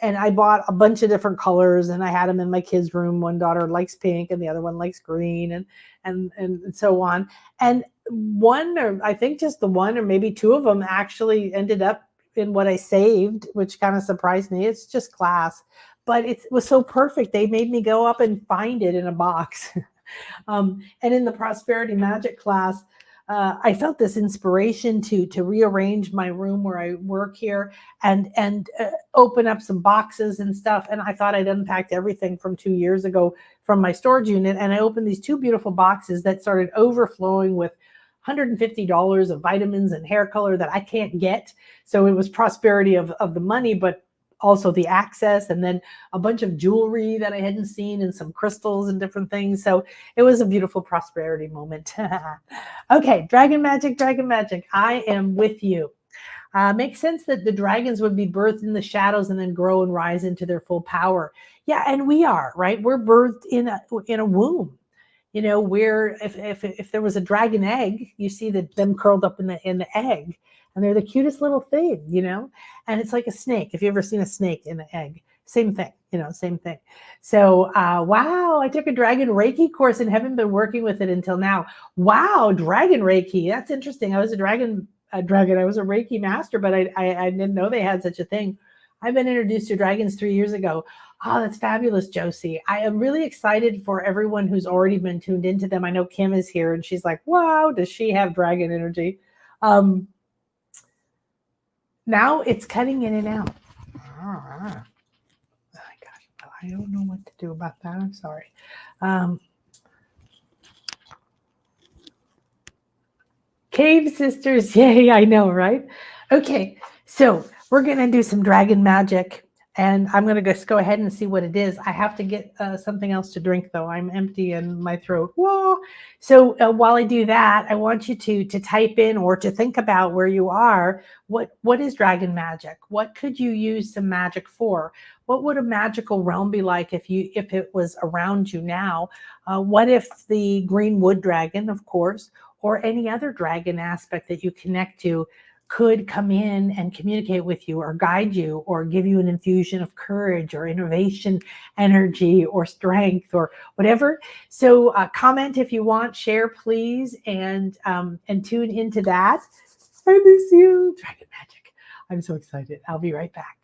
And I bought a bunch of different colors and I had them in my kids' room. One daughter likes pink and the other one likes green and so on. And I think just the one or maybe two of them actually ended up in what I saved, which kind of surprised me. It's just glass, but it was so perfect. They made me go up and find it in a box. And in the prosperity magic class, I felt this inspiration to rearrange my room where I work here and open up some boxes and stuff. And I thought I'd unpacked everything from 2 years ago from my storage unit. And I opened these two beautiful boxes that started overflowing with $150 of vitamins and hair color that I can't get. So it was prosperity of the money, but also the access, and then a bunch of jewelry that I hadn't seen and some crystals and different things. So it was a beautiful prosperity moment. Okay, dragon magic. I am with you. Makes sense that the dragons would be birthed in the shadows and then grow and rise into their full power. Yeah, and we are, right? We're birthed in a womb. Where if there was a dragon egg, you see them curled up in the egg. And they're the cutest little thing, and it's like a snake. If you've ever seen a snake in an egg, same thing, same thing. So, wow, I took a dragon Reiki course and haven't been working with it until now. Wow, dragon Reiki. That's interesting. I was a Reiki master, but I didn't know they had such a thing. I've been introduced to dragons 3 years ago. Oh, that's fabulous, Josie. I am really excited for everyone who's already been tuned into them. I know Kim is here and she's like, wow, does she have dragon energy? Now it's cutting in and out. Oh my gosh, I don't know what to do about that. I'm sorry. Cave sisters, yay, I know, right? Okay, so we're going to do some dragon magic, and I'm going to just go ahead and see what it is. I have to get something else to drink, though. I'm empty in my throat. Whoa! So while I do that, I want you to type in or to think about where you are. What is dragon magic? What could you use some magic for? What would a magical realm be like if it was around you now? What if the green wood dragon, of course, or any other dragon aspect that you connect to could come in and communicate with you or guide you or give you an infusion of courage or innovation energy or strength or whatever. So comment if you want, share please, and tune into that. I miss you. Dragon magic. I'm so excited. I'll be right back.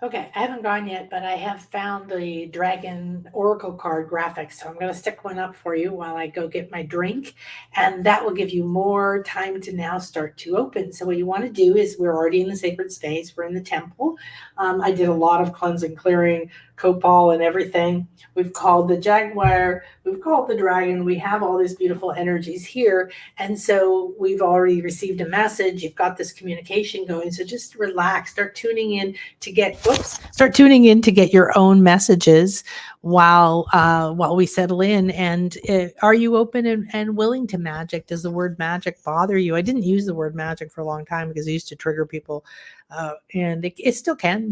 Okay, I haven't gone yet, but I have found the Dragon Oracle card graphics. So I'm going to stick one up for you while I go get my drink. And that will give you more time to now start to open. So, what you want to do is we're already in the sacred space, we're in the temple. I did a lot of cleansing, clearing, copal, and everything. We've called the jaguar, we've called the dragon, we have all these beautiful energies here. And so we've already received a message. You've got this communication going. So just relax, start tuning in to get your own messages while we settle in. And are you open and willing to magic? Does the word magic bother you? I didn't use the word magic for a long time because it used to trigger people, and it still can,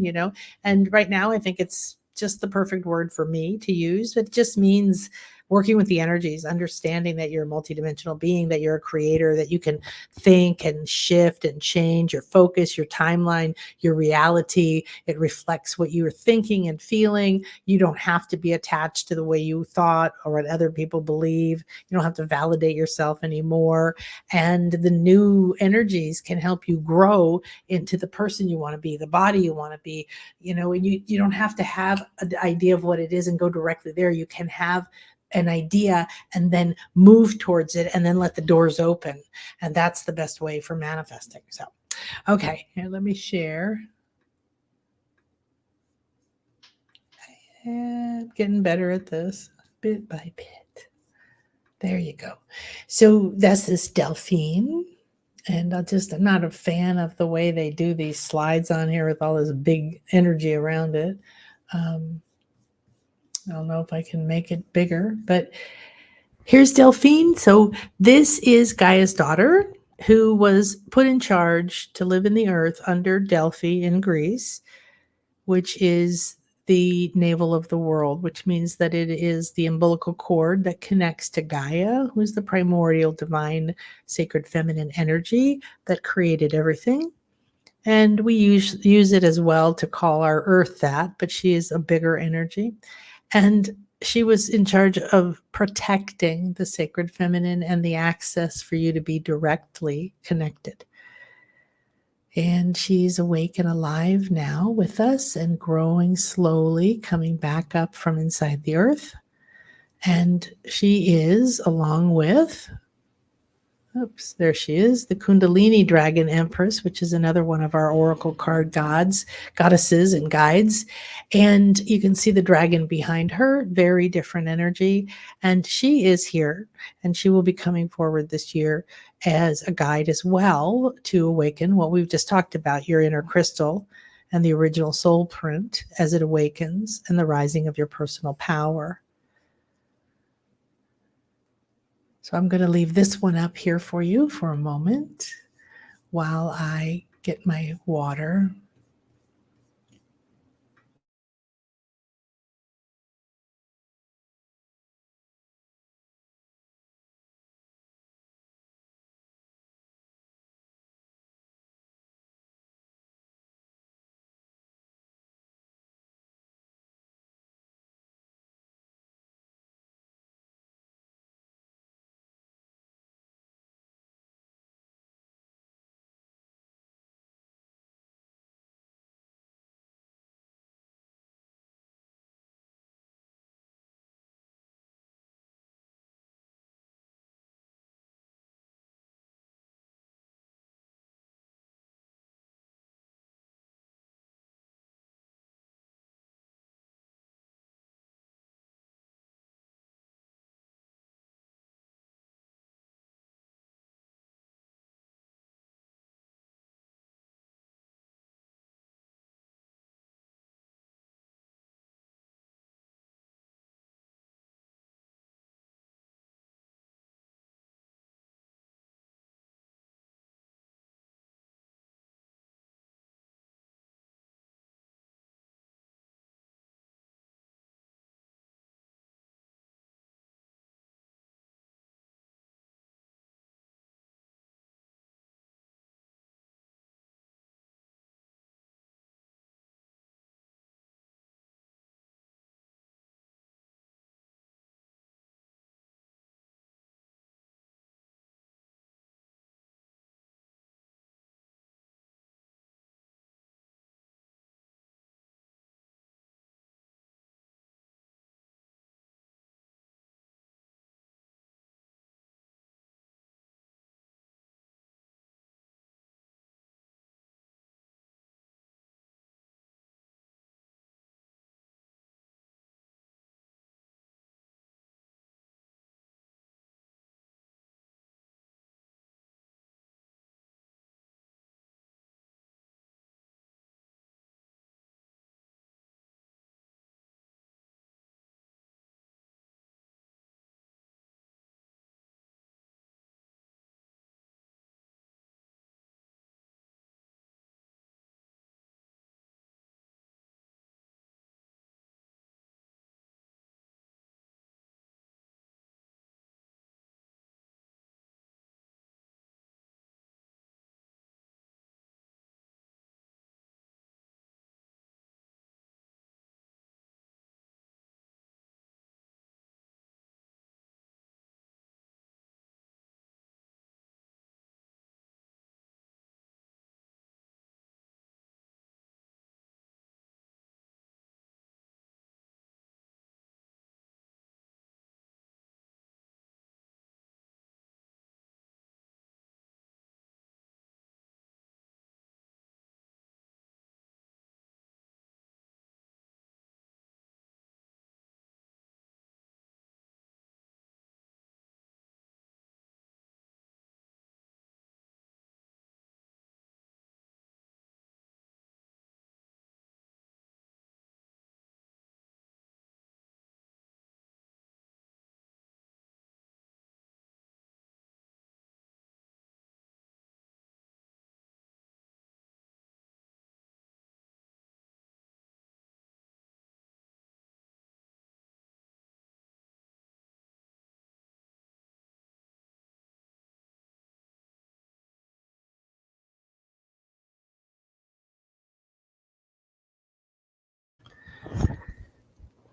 and right now I think it's just the perfect word for me to use. It just means working with the energies, understanding that you're a multidimensional being, that you're a creator, that you can think and shift and change your focus, your timeline, your reality. It reflects what you're thinking and feeling. You don't have to be attached to the way you thought or what other people believe. You don't have to validate yourself anymore. And the new energies can help you grow into the person you want to be, the body you want to be, and you don't have to have an idea of what it is and go directly there. You can have an idea and then move towards it and then let the doors open. And that's the best way for manifesting. So, okay, here, let me share. I'm getting better at this bit by bit. There you go. So that's this Delphine. And I'm not a fan of the way they do these slides on here with all this big energy around it. I don't know if I can make it bigger, but here's Delphine. So this is Gaia's daughter, who was put in charge to live in the earth under Delphi in Greece, which is the navel of the world, which means that it is the umbilical cord that connects to Gaia, who's the primordial divine sacred feminine energy that created everything. And we use it as well to call our earth that, but she is a bigger energy. And she was in charge of protecting the sacred feminine and the access for you to be directly connected. And she's awake and alive now with us and growing slowly, coming back up from inside the earth. And she is, along with Oops, there she is, the Kundalini Dragon Empress, which is another one of our oracle card goddesses, and guides. And you can see the dragon behind her, very different energy. And she is here, and she will be coming forward this year as a guide as well to awaken what we've just talked about, your inner crystal and the original soul print as it awakens, and the rising of your personal power. So I'm going to leave this one up here for you for a moment while I get my water.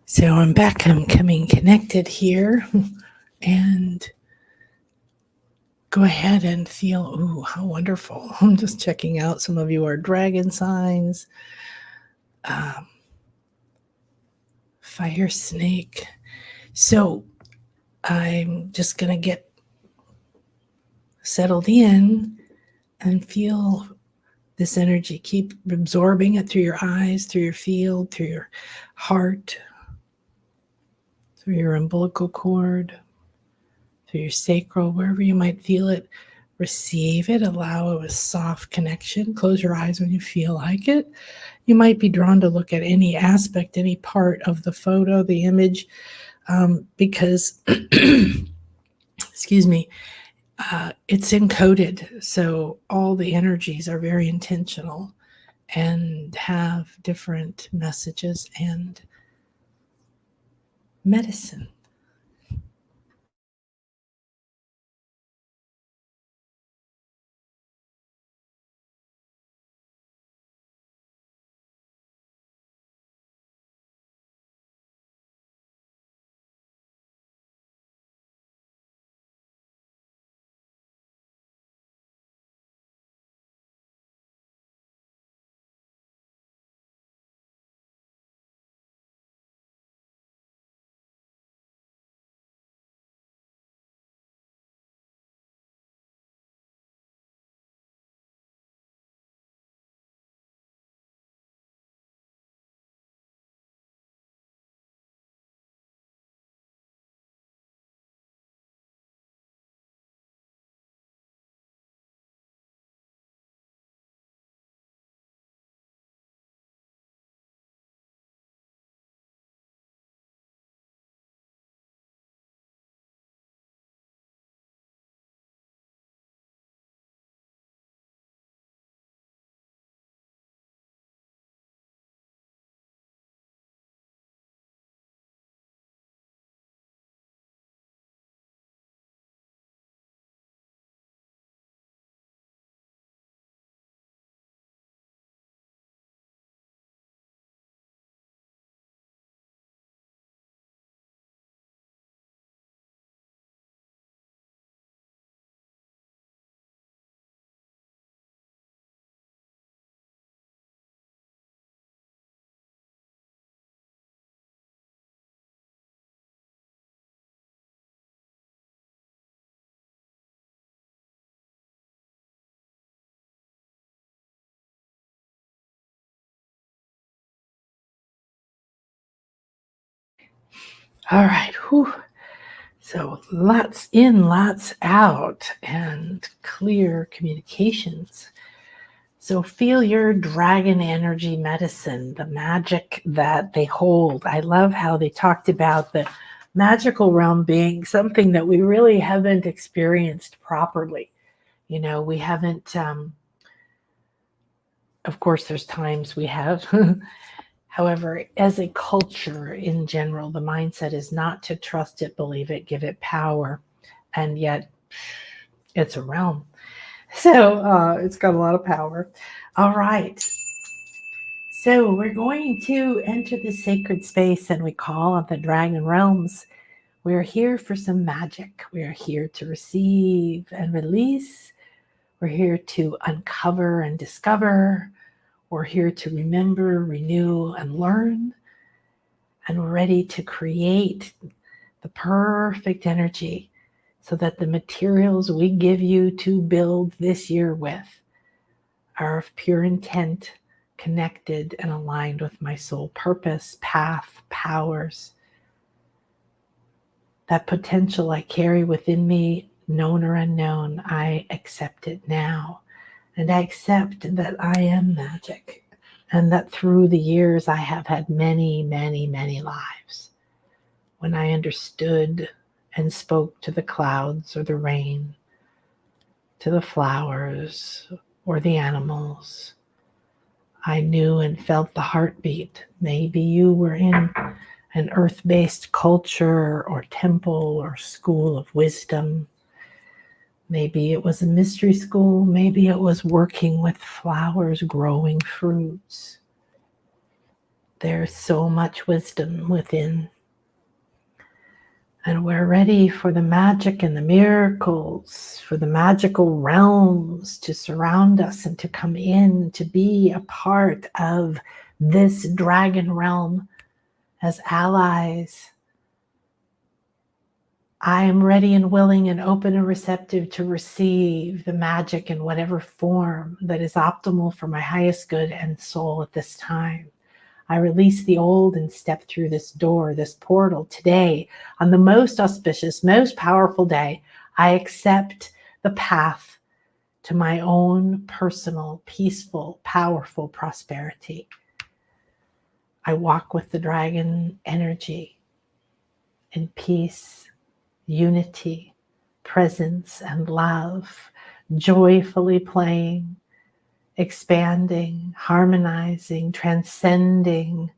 So I'm back. I'm coming connected here. And go ahead and feel, ooh, how wonderful. I'm just checking out. Some of you are dragon signs. Fire snake. So I'm just going to get settled in, and feel this energy. Keep absorbing it through your eyes, through your field, through your heart, through your umbilical cord, through your sacral, wherever you might feel it. Receive it, allow a soft connection. Close your eyes when you feel like it. You might be drawn to look at any aspect, any part of the photo, the image, because, excuse me, it's encoded. So all the energies are very intentional and have different messages and medicine. All right. Whew. So lots in, lots out, and clear communications. So feel your dragon energy medicine, the magic that they hold. I love how they talked about the magical realm being something that we really haven't experienced properly. You know, we haven't, of course, there's times we have. However, as a culture in general, the mindset is not to trust it, believe it, give it power. And yet it's a realm. So it's got a lot of power. All right. So we're going to enter the sacred space and we call on the dragon realms. We're here for some magic. We are here to receive and release. We're here to uncover and discover. We're here to remember, renew, and learn. And we're ready to create the perfect energy so that the materials we give you to build this year with are of pure intent, connected and aligned with my soul purpose, path, powers. That potential I carry within me, known or unknown, I accept it now. And I accept that I am magic and that through the years I have had many, many, many lives when I understood and spoke to the clouds or the rain, to the flowers or the animals. I knew and felt the heartbeat. Maybe you were in an earth-based culture or temple or school of wisdom. Maybe it was a mystery school. Maybe it was working with flowers, growing fruits. There's so much wisdom within. And we're ready for the magic and the miracles, for the magical realms to surround us and to come in, to be a part of this dragon realm as allies. I am ready and willing and open and receptive to receive the magic in whatever form that is optimal for my highest good and soul at this time. I release the old and step through this door, this portal today. On the most auspicious, most powerful day, I accept the path to my own personal, peaceful, powerful prosperity. I walk with the dragon energy in peace, unity, presence, and love, joyfully playing, expanding, harmonizing, transcending,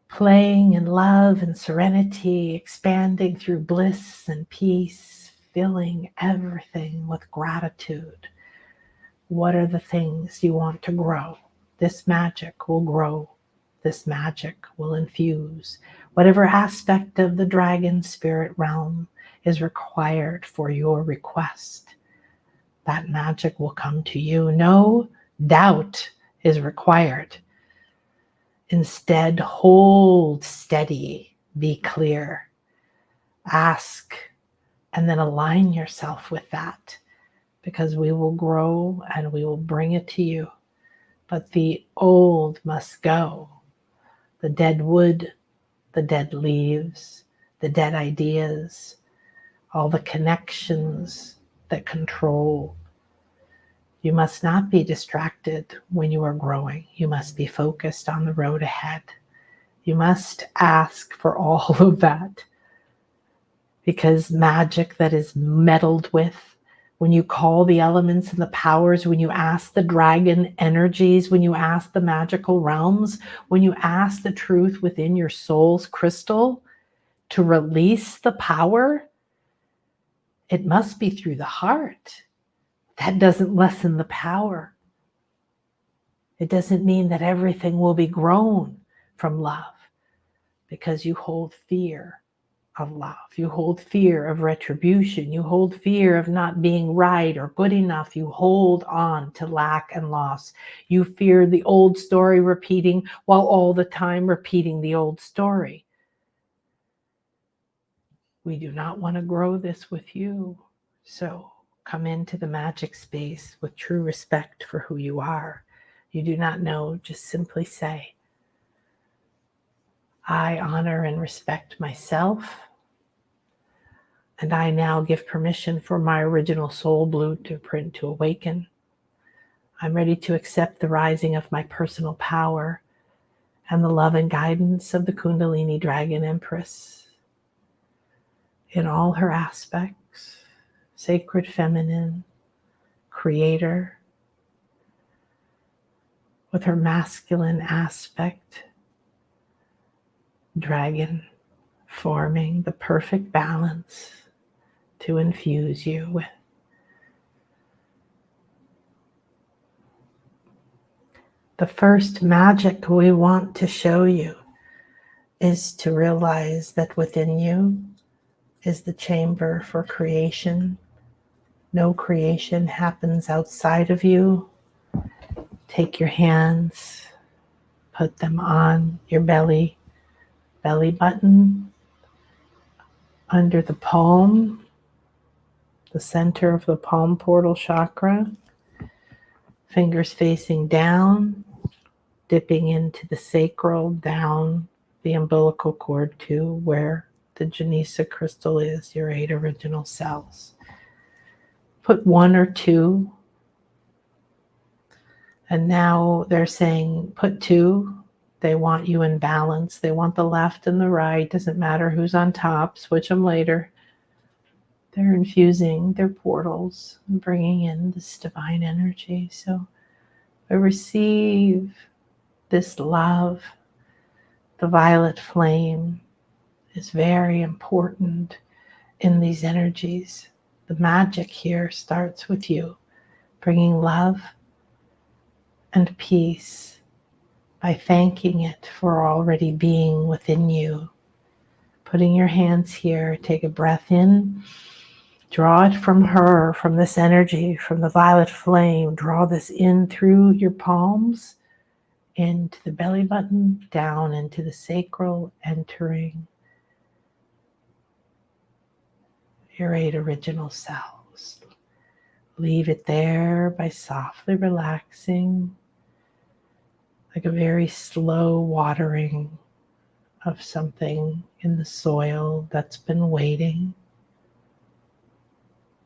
playing in love and serenity, expanding through bliss and peace, filling everything with gratitude. What are the things you want to grow? This magic will grow. This magic will infuse. Whatever aspect of the dragon spirit realm is required for your request, that magic will come to you. No doubt is required. Instead, hold steady, be clear, ask, and then align yourself with that, because we will grow and we will bring it to you. But the old must go. The dead wood, the dead leaves, the dead ideas, all the connections that control. You must not be distracted when you are growing. You must be focused on the road ahead. You must ask for all of that, because magic that is meddled with, when you call the elements and the powers, when you ask the dragon energies, when you ask the magical realms, when you ask the truth within your soul's crystal to release the power, it must be through the heart. That doesn't lessen the power. It doesn't mean that everything will be grown from love, because you hold fear of love. You hold fear of retribution. You hold fear of not being right or good enough. You hold on to lack and loss. You fear the old story repeating while all the time repeating the old story. We do not want to grow this with you. So come into the magic space with true respect for who you are. You do not know, just simply say, I honor and respect myself, and I now give permission for my original soul blueprint to awaken. I'm ready to accept the rising of my personal power and the love and guidance of the Kundalini Dragon Empress in all her aspects, sacred feminine, creator, with her masculine aspect, dragon, forming the perfect balance to infuse you with. The first magic we want to show you is to realize that within you is the chamber for creation. No creation happens outside of you. Take your hands, put them on your belly button, under the palm, the center of the palm portal chakra, fingers facing down, dipping into the sacral, down the umbilical cord to where the Janisa crystal is, your 8 original cells. Put 1 or 2, and now they're saying put 2. They want you in balance. They want the left and the right. Doesn't matter who's on top. Switch them later. They're infusing their portals and bringing in this divine energy. So I receive this love. The violet flame is very important in these energies. The magic here starts with you, bringing love and peace by thanking it for already being within you. Putting your hands here, take a breath in, draw it from her, from this energy, from the violet flame. Draw this in through your palms, into the belly button, down into the sacral, entering your 8 original cells. Leave it there by softly relaxing, like a very slow watering of something in the soil that's been waiting.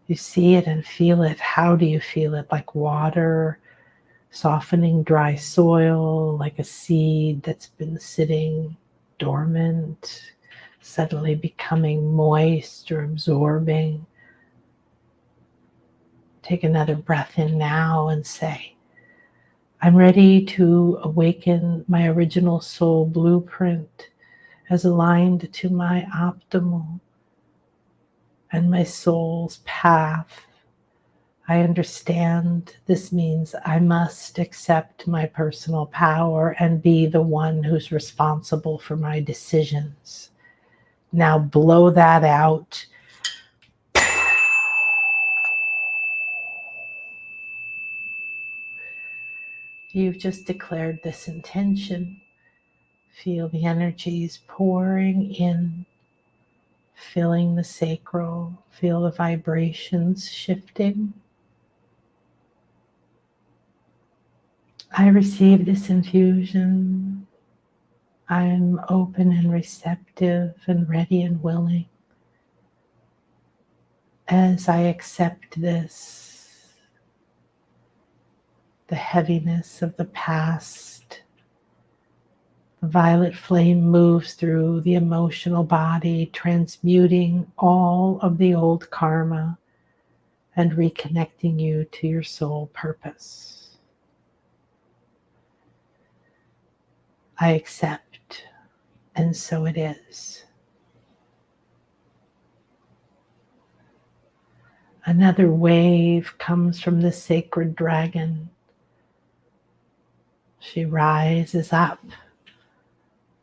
You see it and feel it. How do you feel it? Like water softening dry soil, like a seed that's been sitting dormant, suddenly becoming moist or absorbing. Take another breath in now and say, I'm ready to awaken my original soul blueprint as aligned to my optimal and my soul's path. I understand this means I must accept my personal power and be the one who's responsible for my decisions. Now blow that out. You've just declared this intention. Feel the energies pouring in, filling the sacral. Feel the vibrations shifting. I receive this infusion. I'm open and receptive and ready and willing. As I accept this, the heaviness of the past, the violet flame moves through the emotional body, transmuting all of the old karma and reconnecting you to your soul purpose. I accept, and so it is. Another wave comes from the sacred dragon. She rises up.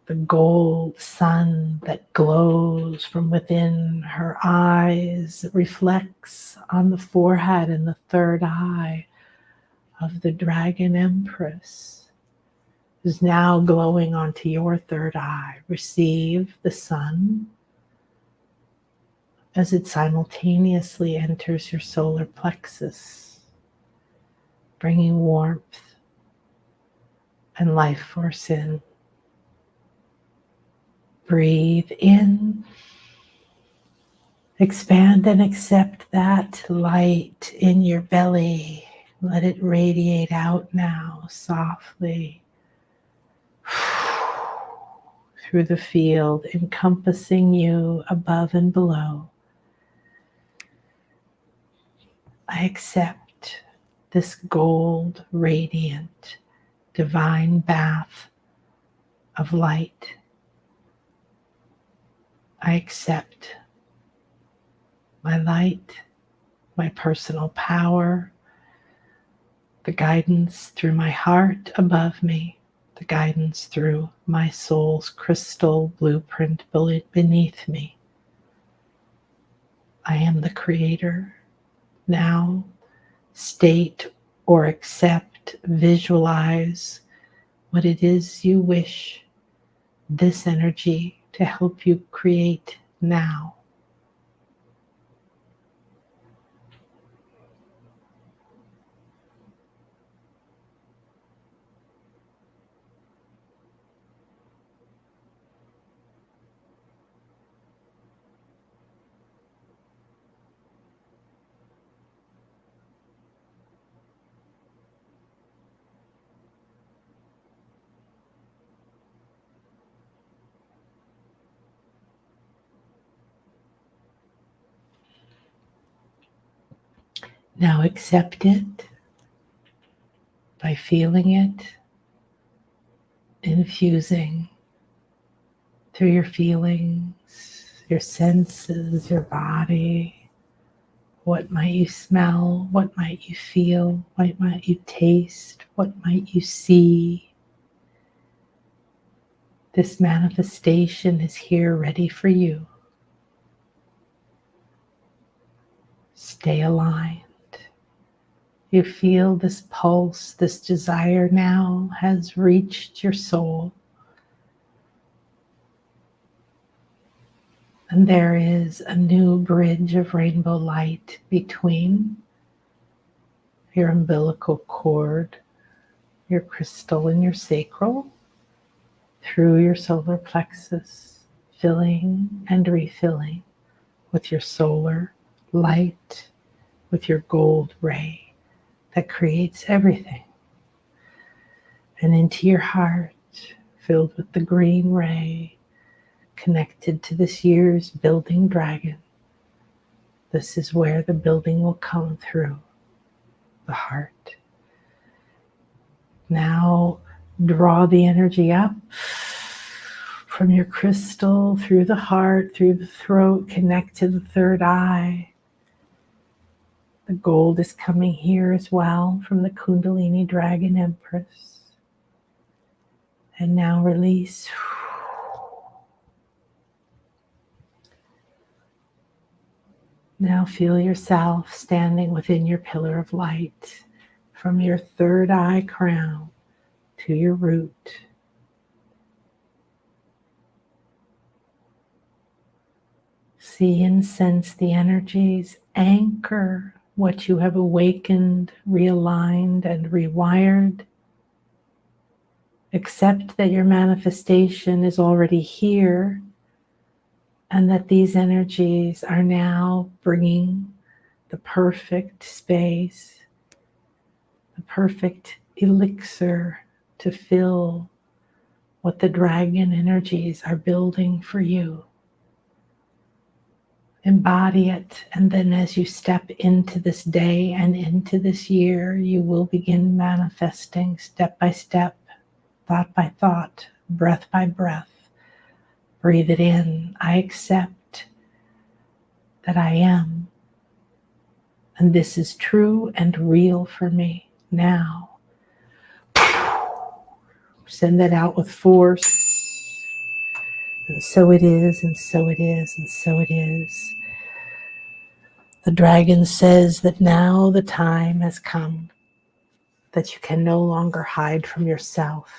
The gold sun that glows from within her eyes reflects on the forehead and the third eye of the dragon empress, who's now glowing onto your third eye. Receive the sun as it simultaneously enters your solar plexus, bringing warmth and life force in. Breathe in, expand and accept that light in your belly. Let it radiate out now softly through the field, encompassing you above and below. I accept this gold, radiant, divine bath of light. I accept my light, my personal power, the guidance through my heart above me, the guidance through my soul's crystal blueprint beneath me. I am the creator. Now, state or accept, visualize what it is you wish this energy to help you create now. Now accept it by feeling it, infusing through your feelings, your senses, your body. What might you smell? What might you feel? What might you taste? What might you see? This manifestation is here ready for you. Stay aligned. You feel this pulse, this desire now has reached your soul. And there is a new bridge of rainbow light between your umbilical cord, your crystal, and your sacral, through your solar plexus, filling and refilling with your solar light, with your gold ray that creates everything. And into your heart, filled with the green ray, connected to this year's building dragon. This is where the building will come through the heart. Now draw the energy up from your crystal through the heart, through the throat, connect to the third eye. The gold is coming here as well from the Kundalini Dragon Empress. And now release. Now feel yourself standing within your pillar of light, from your third eye crown to your root. See and sense the energies. Anchor what you have awakened, realigned, and rewired. Accept that your manifestation is already here, and that these energies are now bringing the perfect space, the perfect elixir to fill what the dragon energies are building for you. Embody it, and then as you step into this day and into this year, you will begin manifesting step by step, thought by thought, breath by breath. Breathe it in. I accept that I am, and this is true and real for me now. Send that out with force. And so it is, and so it is, and so it is. The dragon says that now the time has come, that you can no longer hide from yourself.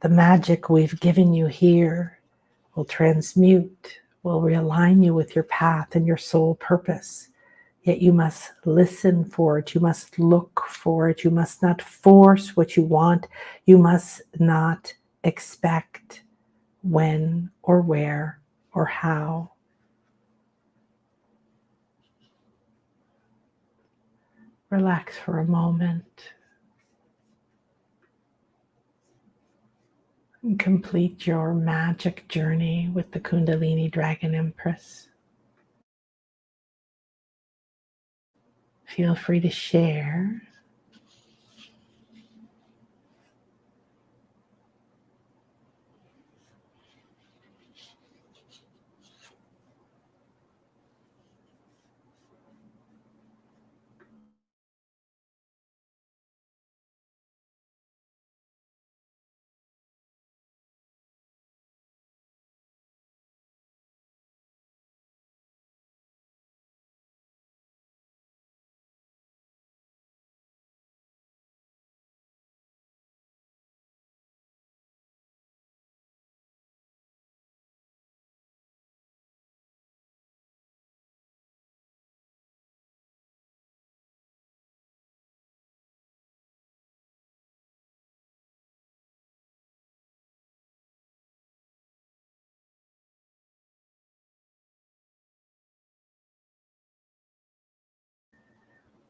The magic we've given you here will transmute, will realign you with your path and your soul purpose. Yet you must listen for it. You must look for it. You must not force what you want. You must not expect when or where or how. Relax for a moment. And complete your magic journey with the Kundalini Dragon Empress. Feel free to share.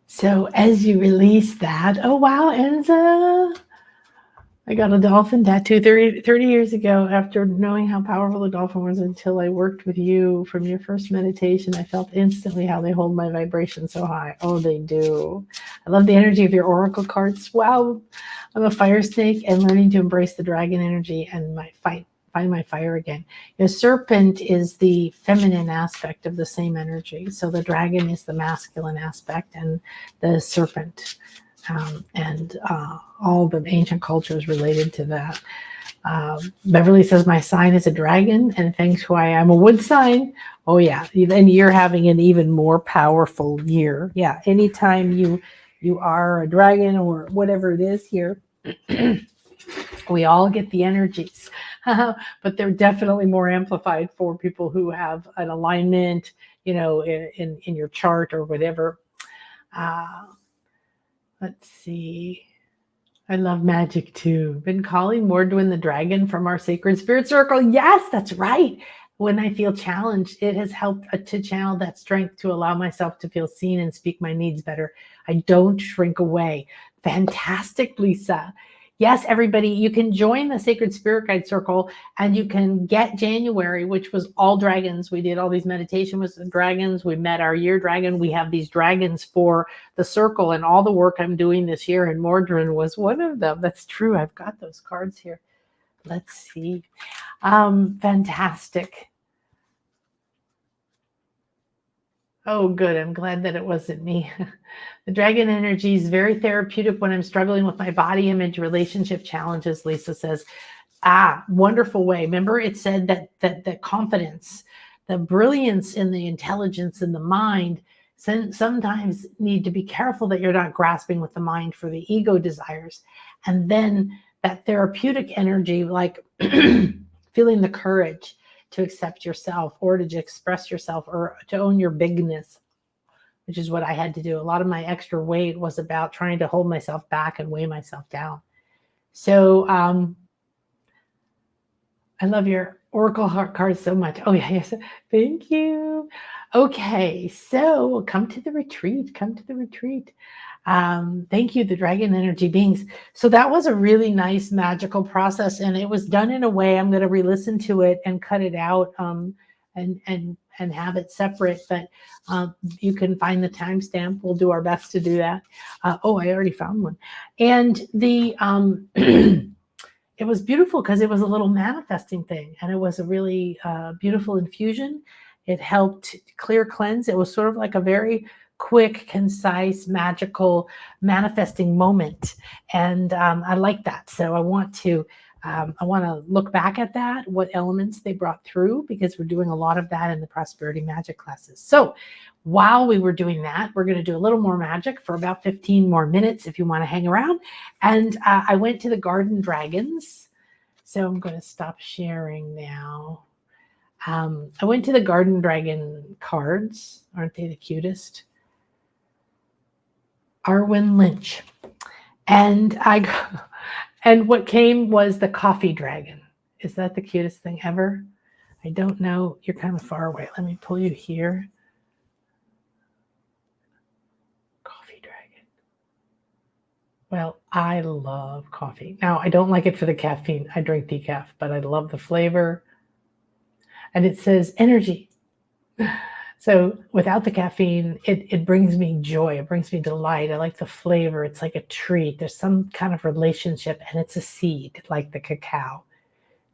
So as you release that, oh wow, Enza, I got a dolphin tattoo 30 years ago after knowing how powerful the dolphin was until I worked with you from your first meditation. I felt instantly how they hold my vibration so high. Oh, they do. I love the energy of your oracle cards. Wow. I'm a fire snake and learning to embrace the dragon energy and find my fire again. Your serpent is the feminine aspect of the same energy. So the dragon is the masculine aspect and the serpent. And all the ancient cultures related to that. Beverly says my sign is a dragon, and Feng Shui, I'm a wood sign. Oh yeah, then you're having an even more powerful year. Yeah, anytime you are a dragon or whatever it is here, we all get the energies. but they're definitely more amplified for people who have an alignment, in your chart or whatever. Let's see. I love magic too. Been calling Mordwin the dragon from our sacred spirit circle. Yes, that's right. When I feel challenged, it has helped to channel that strength to allow myself to feel seen and speak my needs better. I don't shrink away. Fantastic, Lisa. Yes, everybody, you can join the Sacred Spirit Guide Circle and you can get January, which was all dragons. We did all these meditation with the dragons. We met our year dragon. We have these dragons for the circle, and all the work I'm doing this year, and Mordrin was one of them. That's true. I've got those cards here. Let's see. Fantastic. Oh, good. I'm glad that it wasn't me. The dragon energy is very therapeutic when I'm struggling with my body image relationship challenges, Lisa says. Wonderful way. Remember, it said that the confidence, the brilliance in the intelligence in the mind sometimes need to be careful that you're not grasping with the mind for the ego desires. And then that therapeutic energy, like feeling the courage to accept yourself or to express yourself or to own your bigness, which is what I had to do. A lot of my extra weight was about trying to hold myself back and weigh myself down. So I love your Oracle heart cards so much. Oh, yeah, yes. Thank you. Okay, so come to the retreat. Come to the retreat. Thank you, the dragon energy beings. So that was a really nice magical process, and it was done in a way. I'm going to re-listen to it and cut it out and have it separate. But you can find the timestamp. We'll do our best to do that. I already found one, and the it was beautiful because it was a little manifesting thing, and it was a really beautiful infusion. It helped clear cleanse. It was sort of like a very quick, concise, magical manifesting moment. And I like that. So I want to look back at that, what elements they brought through, because we're doing a lot of that in the prosperity magic classes. So while we were doing that, we're going to do a little more magic for about 15 more minutes if you want to hang around. And I went to the garden dragons. So I'm going to stop sharing now. I went to the garden dragon cards. Aren't they the cutest? Arwen Lynch. And what came was the coffee dragon. Is that the cutest thing ever? I don't know. You're kind of far away. Let me pull you here. Coffee dragon. Well, I love coffee. Now, I don't like it for the caffeine. I drink decaf, but I love the flavor. And it says energy. So without the caffeine, it brings me joy. It brings me delight. I like the flavor. It's like a treat. There's some kind of relationship, and it's a seed, like the cacao.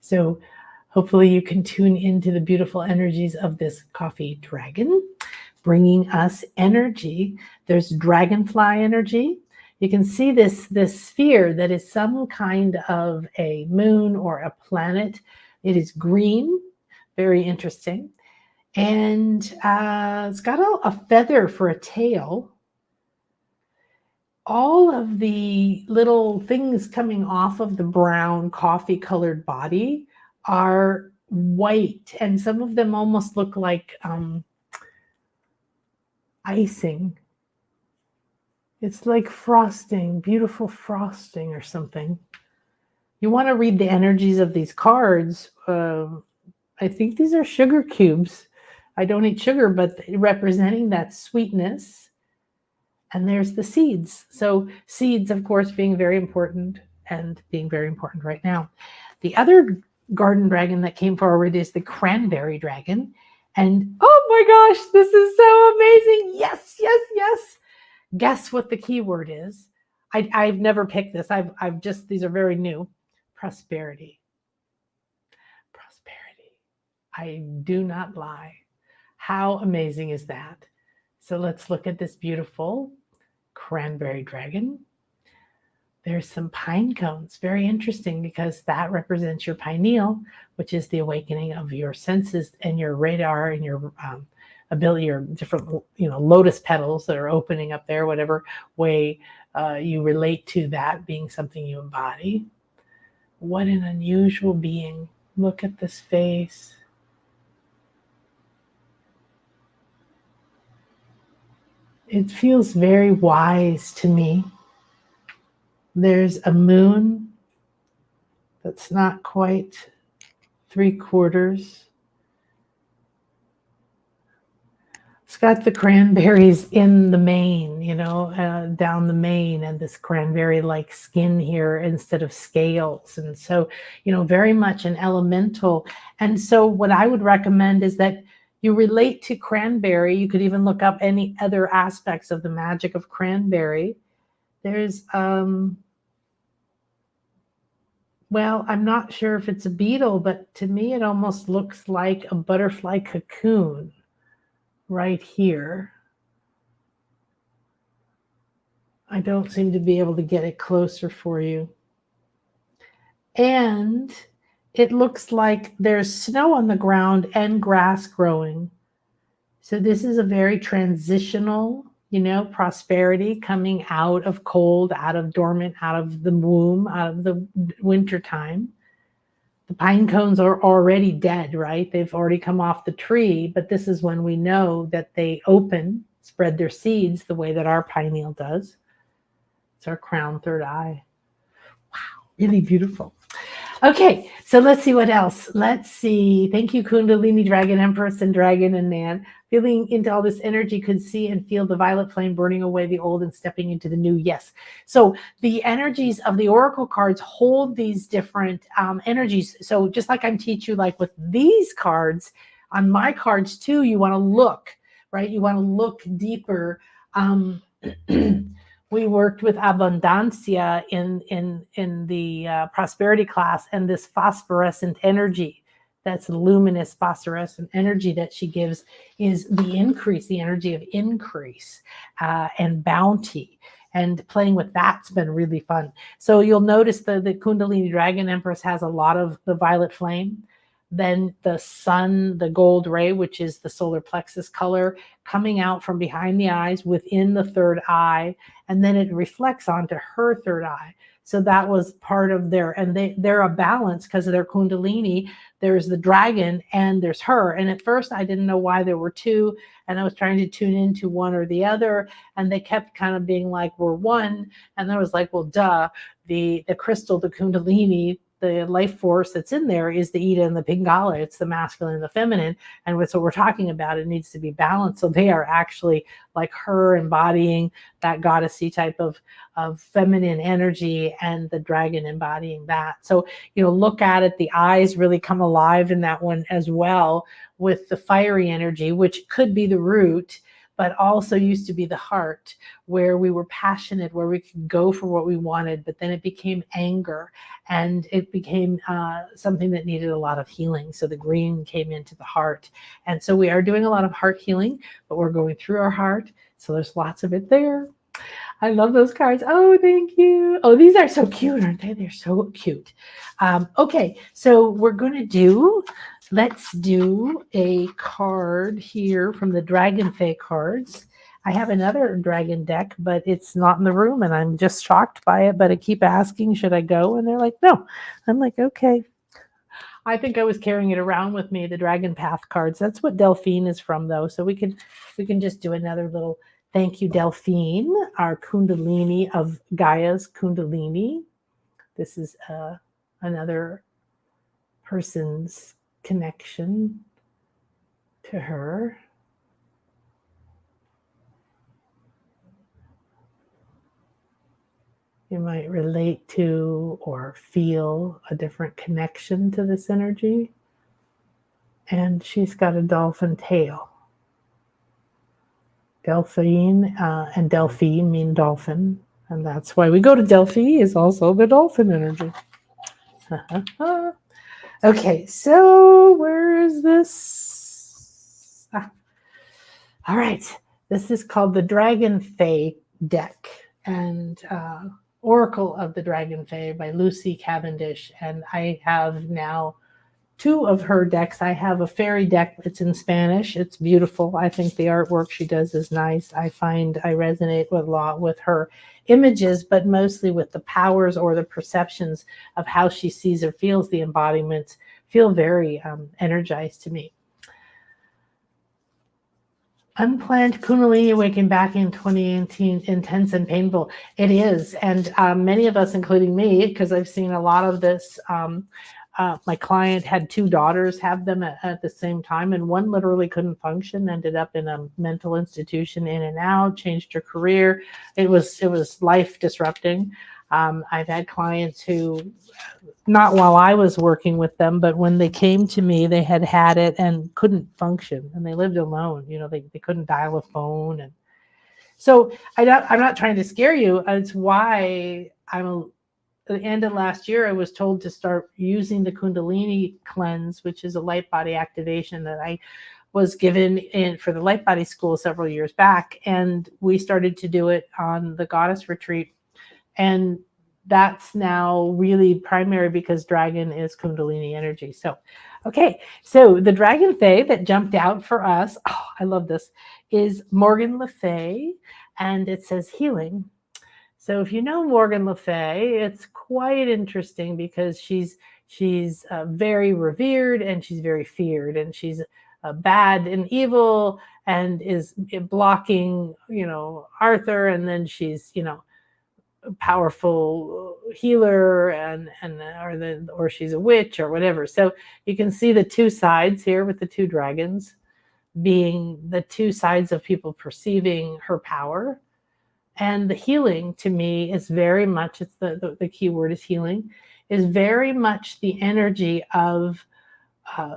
So hopefully you can tune into the beautiful energies of this coffee dragon, bringing us energy. There's dragonfly energy. You can see this sphere that is some kind of a moon or a planet. It is green, very interesting. And it's got a feather for a tail. All of the little things coming off of the brown coffee colored body are white, and some of them almost look like icing. It's like frosting, beautiful frosting or something. You want to read the energies of these cards. I think these are sugar cubes. I don't eat sugar, but representing that sweetness. And there's the seeds. So seeds, of course, being very important and being very important right now. The other garden dragon that came forward is the cranberry dragon. And oh my gosh, this is so amazing. Yes, yes, yes. Guess what the keyword is? I've never picked this. I've just, these are very new. Prosperity. Prosperity. I do not lie. How amazing is that? So let's look at this beautiful cranberry dragon. There's some pine cones. Very interesting, because that represents your pineal, which is the awakening of your senses and your radar and your ability, your different, lotus petals that are opening up there, whatever way you relate to that being something you embody. What an unusual being. Look at this face. It feels very wise to me. There's a moon that's not quite 3/4. It's got the cranberries in the mane, down the mane, and this cranberry-like skin here instead of scales. And so, very much an elemental. And so what I would recommend is that you relate to cranberry. You could even look up any other aspects of the magic of cranberry. There's, well, I'm not sure if it's a beetle, but to me it almost looks like a butterfly cocoon right here. I don't seem to be able to get it closer for you. And it looks like there's snow on the ground and grass growing. So this is a very transitional, prosperity coming out of cold, out of dormant, out of the womb, out of the winter time. The pine cones are already dead, right? They've already come off the tree, but this is when we know that they open, spread their seeds the way that our pineal does. It's our crown third eye. Wow, really beautiful. Okay, so let's see what else. Let's see. Thank you, Kundalini, Dragon Empress, and Dragon and Nan. Feeling into all this energy, could see and feel the violet flame burning away the old and stepping into the new. Yes. So the energies of the oracle cards hold these different energies. So just like I'm teaching you, like with these cards, on my cards too, you want to look, right? You want to look deeper. We worked with abundancia in the prosperity class, and this phosphorescent energy, that's luminous phosphorescent energy that she gives, is the increase, the energy of increase and bounty. And playing with that's been really fun. So you'll notice the Kundalini Dragon Empress has a lot of the violet flame. Then the sun, the gold ray, which is the solar plexus color, coming out from behind the eyes within the third eye, and then it reflects onto her third eye. So that was part of and they're a balance because of their Kundalini. There's the dragon and there's her. And at first I didn't know why there were two, and I was trying to tune into one or the other, and they kept kind of being like, we're one. And I was like, well, duh, the crystal, the Kundalini, the life force that's in there is the Ida and the Pingala. It's the masculine and the feminine. And that's what we're talking about. It needs to be balanced. So they are actually like her embodying that goddessy type of feminine energy, and the dragon embodying that. So, look at it. The eyes really come alive in that one as well, with the fiery energy, which could be the root, but also used to be the heart, where we were passionate, where we could go for what we wanted, but then it became anger, and it became something that needed a lot of healing. So the green came into the heart. And so we are doing a lot of heart healing, but we're going through our heart. So there's lots of it there. I love those cards. Oh, thank you. Oh, these are so cute, aren't they? They're so cute. Okay, so we're going to let's do a card here from the Dragon Fae cards. I have another dragon deck, but it's not in the room, and I'm just shocked by it. But I keep asking, should I go? And they're like, no. I'm like, okay. I think I was carrying it around with me, the Dragon Path cards. That's what Delphine is from, though. So we can just do another little thank you, Delphine, our Kundalini of Gaia's Kundalini. This is another person's connection to her. You might relate to or feel a different connection to this energy. And she's got a dolphin tail. Delphine and Delphi mean dolphin. And that's why we go to Delphi, is also the dolphin energy. Okay, so where is this? All right, this is called the Dragon Fae deck, and Oracle of the Dragon Fae by Lucy Cavendish. And I have now 2 of her decks. I have a fairy deck. It's in Spanish. It's beautiful. I think the artwork she does is nice. I find I resonate a lot with her images, but mostly with the powers or the perceptions of how she sees or feels the embodiments feel very energized to me. Unplanned Kundalini awaken back in 2018, intense and painful. It is. And many of us, including me, because I've seen a lot of this, my client had 2 daughters have them at the same time, and one literally couldn't function, ended up in a mental institution, in and out, changed her career. It was life disrupting. I've had clients who, not while I was working with them, but when they came to me, they had it and couldn't function, and they lived alone. They couldn't dial a phone. And so I'm not trying to scare you. It's why at the end of last year, I was told to start using the Kundalini cleanse, which is a light body activation that I was given for the light body school several years back. And we started to do it on the goddess retreat. And that's now really primary because dragon is Kundalini energy. So the dragon fae that jumped out for us, I love this, is Morgan Le Fay, and it says healing. So if you know Morgan Le Fay, it's quite interesting because she's very revered, and she's very feared, and she's bad and evil, and is blocking, Arthur, and then she's, powerful healer, or she's a witch or whatever. So you can see the 2 sides here with the 2 dragons being the 2 sides of people perceiving her power. And the healing, to me, is very much, it's the key word is healing, is very much the energy of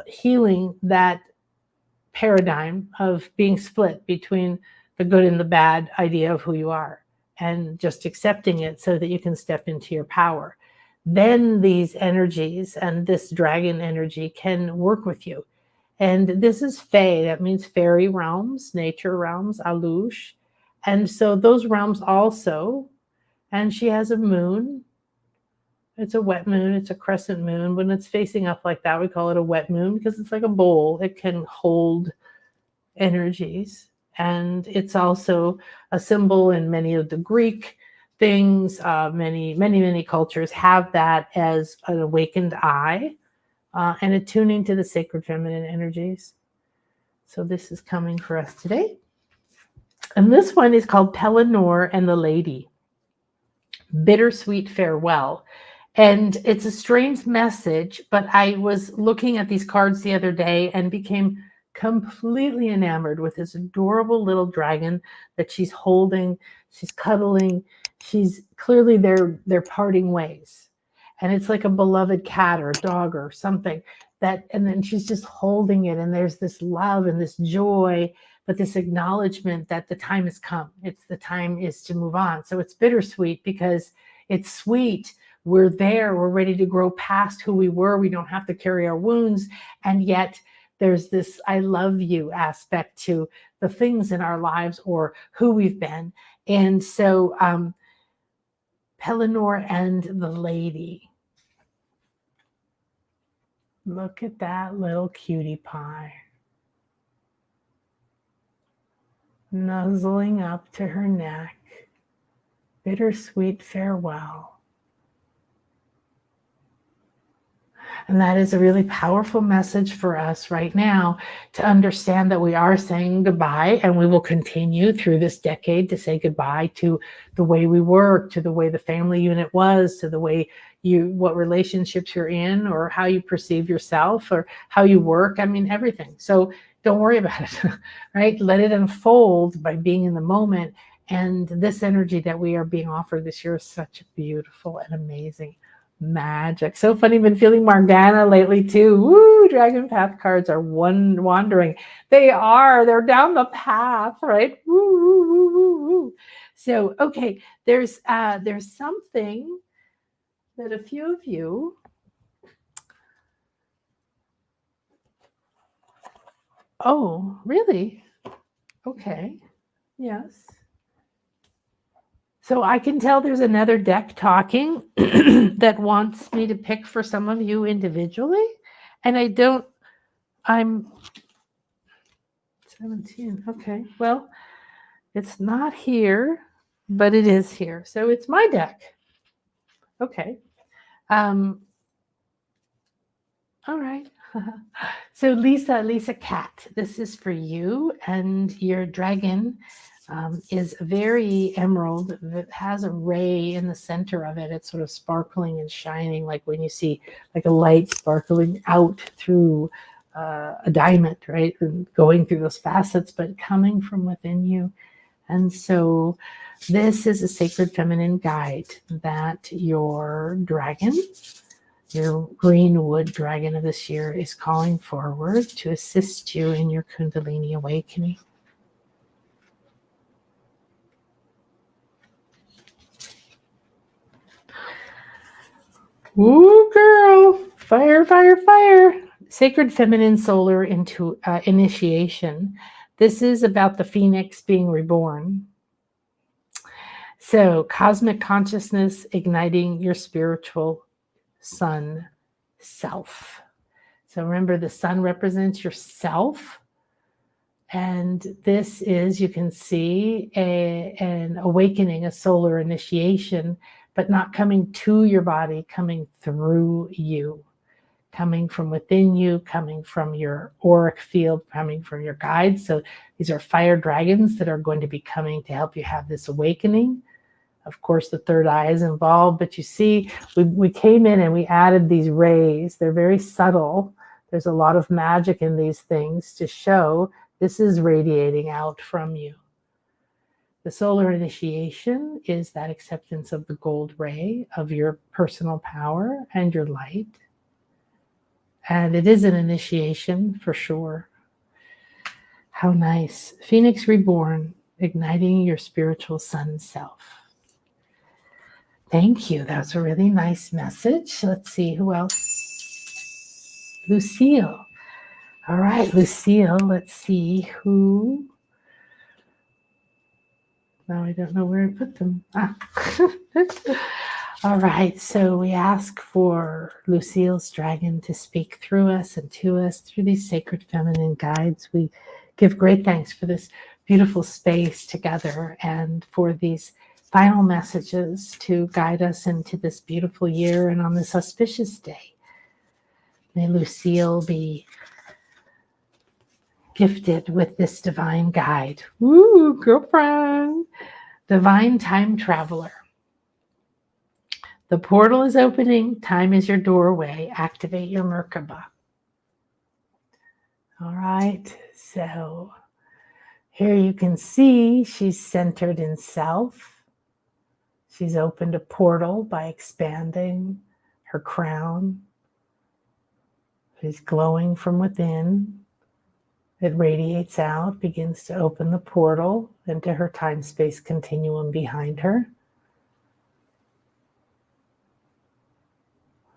healing that paradigm of being split between the good and the bad idea of who you are, and just accepting it so that you can step into your power. Then these energies and this dragon energy can work with you. And this is Fae, that means fairy realms, nature realms, Alush. And so those realms also, and she has a moon. It's a wet moon, it's a crescent moon. When it's facing up like that, we call it a wet moon because it's like a bowl. It can hold energies. And it's also a symbol in many of the Greek things. Many cultures have that as an awakened eye and attuning to the sacred feminine energies. So this is coming for us today. And this one is called Pellinor and the Lady. Bittersweet farewell. And it's a strange message, but I was looking at these cards the other day and became completely enamored with this adorable little dragon that she's holding, she's cuddling, she's clearly they're parting ways. And it's like a beloved cat or a dog or something and then she's just holding it, and there's this love and this joy, but this acknowledgement that the time has come. The time is to move on. So it's bittersweet because it's sweet. We're there. We're ready to grow past who we were. We don't have to carry our wounds. And yet there's this I love you aspect to the things in our lives or who we've been. And so Pellinor and the Lady. Look at that little cutie pie. Nuzzling up to her neck. Bittersweet farewell. And that is a really powerful message for us right now, to understand that we are saying goodbye, and we will continue through this decade to say goodbye to the way we work, to the way the family unit was, to the way what relationships you're in, or how you perceive yourself, or how you work. I mean, everything. So don't worry about it, right? Let it unfold by being in the moment. And this energy that we are being offered this year is such beautiful and amazing magic. So funny, been feeling Morgana lately too. Woo, Dragon Path cards are wandering. They're down the path, right? Woo, woo, woo, woo, woo. So, okay, there's something that a few of you oh, really? Okay. Yes. So I can tell there's another deck talking that wants me to pick for some of you individually. And I'm 17. Okay. Well, it's not here, but it is here. So it's my deck. Okay. All right. So Lisa Cat, this is for you, and your dragon is very emerald. It has a ray in the center of it. It's sort of sparkling and shining, like when you see like a light sparkling out through a diamond, right? And going through those facets, but coming from within you. And so this is a sacred feminine guide that your dragon, your green wood dragon of this year, is calling forward to assist you in your Kundalini awakening. Ooh, girl, fire, fire, fire. Sacred feminine solar into initiation. This is about the phoenix being reborn. So cosmic consciousness igniting your spiritual sun self. So remember, the sun represents yourself. And this is, you can see, an awakening, a solar initiation, but not coming to your body, coming through you, coming from within you, coming from your auric field, coming from your guides. So these are fire dragons that are going to be coming to help you have this awakening. Of course, the third eye is involved, but you see, we came in and we added these rays. They're very subtle. There's a lot of magic in these things to show this is radiating out from you. The solar initiation is that acceptance of the gold ray of your personal power and your light. And it is an initiation for sure. How nice. Phoenix reborn, igniting your spiritual sun self. Thank you. That was a really nice message. Let's see who else. Lucille. All right, Lucille. Let's see who. Now I don't know where I put them. All right, so we ask for Lucille's dragon to speak through us and to us through these sacred feminine guides. We give great thanks for this beautiful space together and for these final messages to guide us into this beautiful year and on this auspicious day. May Lucille be gifted with this divine guide. Woo, girlfriend. Divine time traveler. The portal is opening. Time is your doorway. Activate your Merkaba. All right. So here you can see she's centered in self. She's opened a portal by expanding her crown. She's glowing from within. It radiates out, begins to open the portal into her time-space continuum behind her.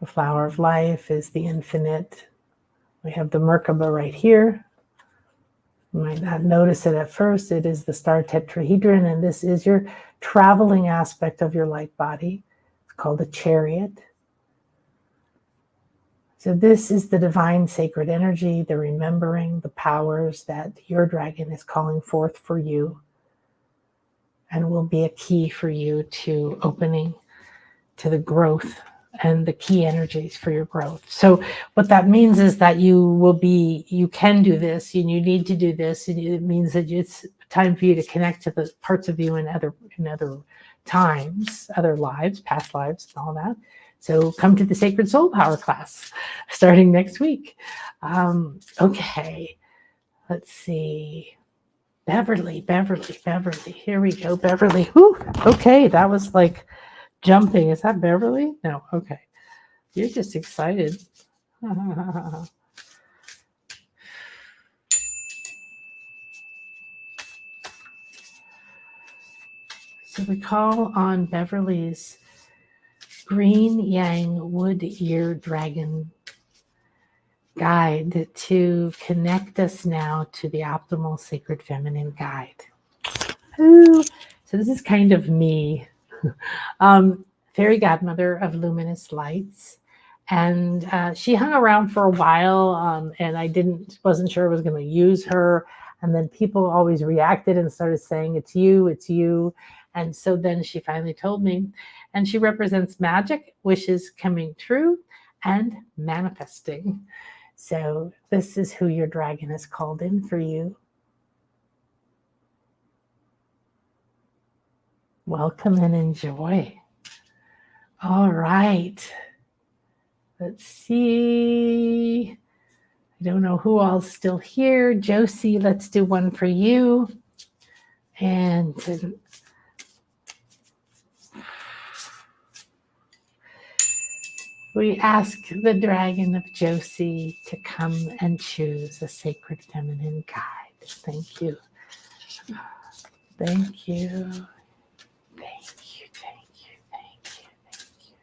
The flower of life is the infinite. We have the Merkaba right here. You might not notice it at first. It is the star tetrahedron, and this is your traveling aspect of your light body. It's called a chariot. So this is the divine sacred energy, the remembering, the powers that your dragon is calling forth for you and will be a key for you to opening to the growth and the key energies for your growth. So what that means is that you can do this and you need to do this. And it means that it's time for you to connect to the parts of you in other times, other lives, past lives, and all that. So come to the Sacred Soul Power class starting next week. Okay, let's see. Beverly. Here we go, Beverly. Whew. Okay, that was like jumping. Is that Beverly? No, okay. You're just excited. So we call on Beverly's green yang wood ear dragon guide to connect us now to the optimal sacred feminine guide. Ooh. So this is kind of me, fairy godmother of luminous lights, and she hung around for a while, and I wasn't sure I was going to use her, and then people always reacted and started saying it's you, and so then she finally told me. And she represents magic, wishes coming true, and manifesting. So this is who your dragon has called in for you. Welcome and enjoy. All right. Let's see. I don't know who all's still here. Josie, let's do one for you. And we ask the dragon of Josie to come and choose a sacred feminine guide. Thank you. Thank you. Thank you. Thank you. Thank you. Thank you.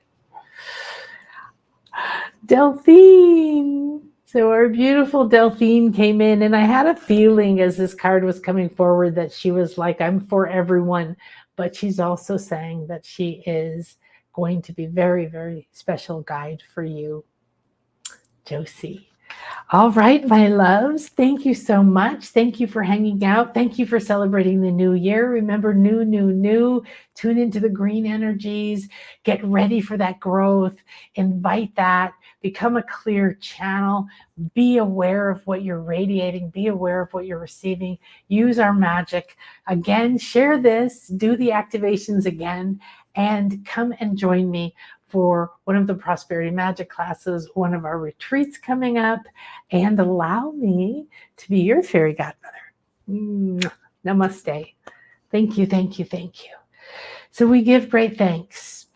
Delphine. So our beautiful Delphine came in, and I had a feeling as this card was coming forward that she was like, I'm for everyone, but she's also saying that she is going to be very, very special guide for you, Josie. All right, my loves, thank you so much. Thank you for hanging out. Thank you for celebrating the new year. Remember, new. Tune into the green energies. Get ready for that growth. Invite that. Become a clear channel. Be aware of what you're radiating. Be aware of what you're receiving. Use our magic. Again, share this. Do the activations again. And come and join me for one of the prosperity magic classes, one of our retreats coming up, and allow me to be your fairy godmother. Namaste. Thank you, thank you, thank you. So we give great thanks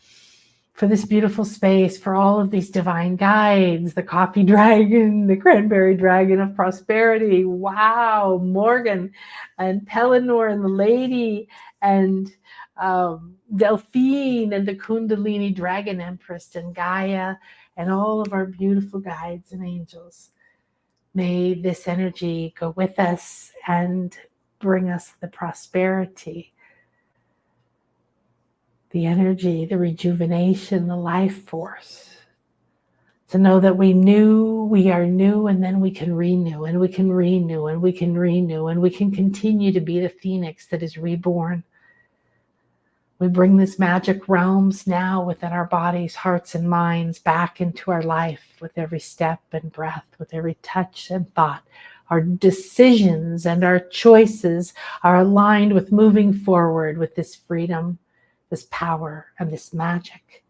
for this beautiful space, for all of these divine guides, the coffee dragon, the cranberry dragon of prosperity. Wow, Morgan and Pellinor and the lady and Delphine and the Kundalini dragon empress and Gaia and all of our beautiful guides and angels. May this energy go with us and bring us the prosperity, the energy, the rejuvenation, the life force. To know that we are new, and then we can renew, and we can renew, and we can renew, and we can continue to be the phoenix that is reborn. We bring this magic realms now within our bodies, hearts, and minds back into our life with every step and breath, with every touch and thought. Our decisions and our choices are aligned with moving forward with this freedom, this power, and this magic.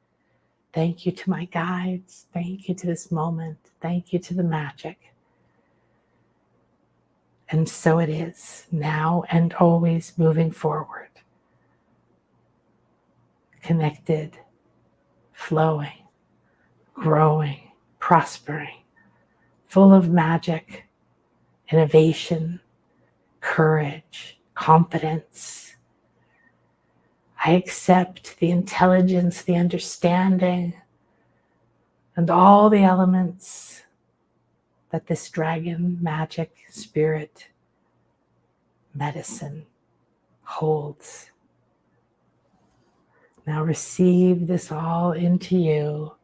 Thank you to my guides. Thank you to this moment. Thank you to the magic. And so it is, now and always moving forward. Connected, flowing, growing, prospering, full of magic, innovation, courage, confidence. I accept the intelligence, the understanding, and all the elements that this dragon, magic, spirit, medicine holds. Now receive this all into you.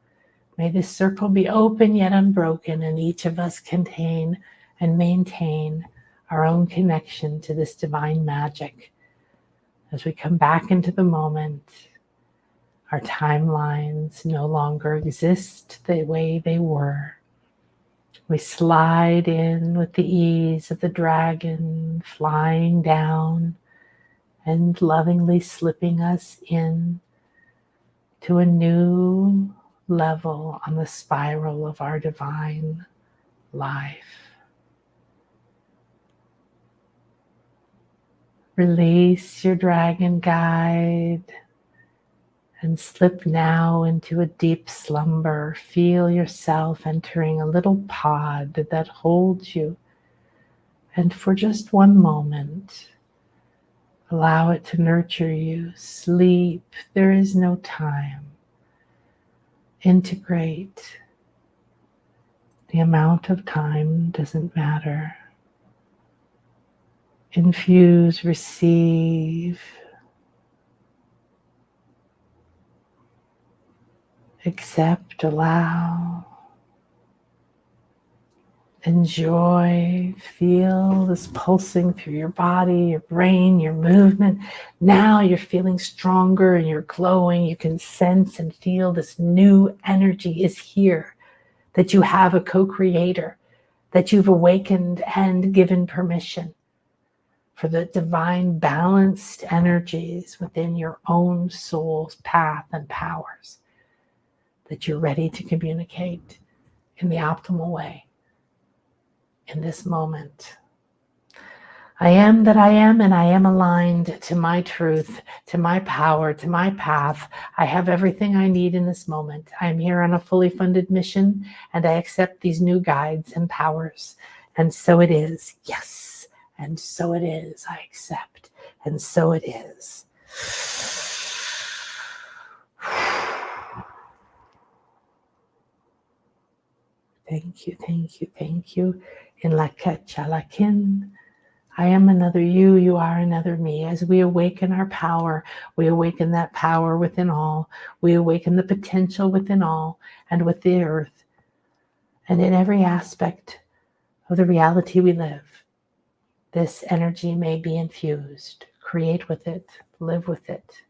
May this circle be open yet unbroken, and each of us contain and maintain our own connection to this divine magic. As we come back into the moment, our timelines no longer exist the way they were. We slide in with the ease of the dragon flying down and lovingly slipping us in to a new level on the spiral of our divine life. Release your dragon guide and slip now into a deep slumber. Feel yourself entering a little pod that holds you. And for just one moment, allow it to nurture you. Sleep. There is no time. Integrate. The amount of time doesn't matter. Infuse, receive. Accept, allow. Enjoy, feel this pulsing through your body, your brain, your movement. Now you're feeling stronger and you're glowing. You can sense and feel this new energy is here. that you have a co-creator, that you've awakened and given permission for the divine balanced energies within your own soul's path and powers, that you're ready to communicate in the optimal way in this moment. I am that I am, and I am aligned to my truth, to my power, to my path. I have everything I need in this moment. I am here on a fully funded mission, and I accept these new guides and powers. And so it is. Yes. And so it is. I accept. And so it is. Thank you, thank you, thank you. In la ketchalakin. I am another you, you are another me. As we awaken our power, we awaken that power within all. We awaken the potential within all and with the earth and in every aspect of the reality we live. This energy may be infused. Create with it, live with it,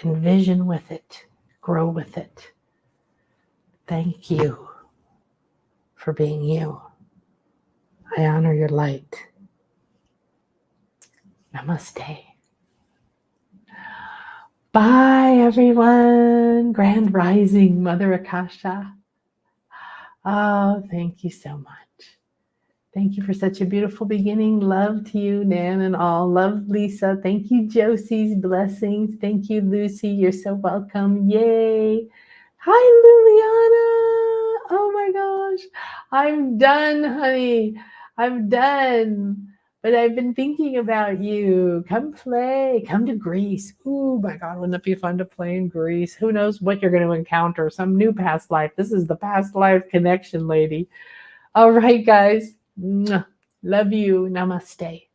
envision with it, grow with it. Thank you for being you. I honor your light. Namaste. Bye, everyone. Grand Rising, Mother Akasha. Oh, thank you so much. Thank you for such a beautiful beginning. Love to you, Nan and all. Love, Lisa. Thank you, Josie's blessings. Thank you, Lucy. You're so welcome. Yay. Hi, Liliana. Oh my gosh. I'm done, honey. I'm done. But I've been thinking about you. Come play. Come to Greece. Oh my God, wouldn't it be fun to play in Greece? Who knows what you're going to encounter? Some new past life. This is the past life connection, lady. All right, guys. Love you. Namaste.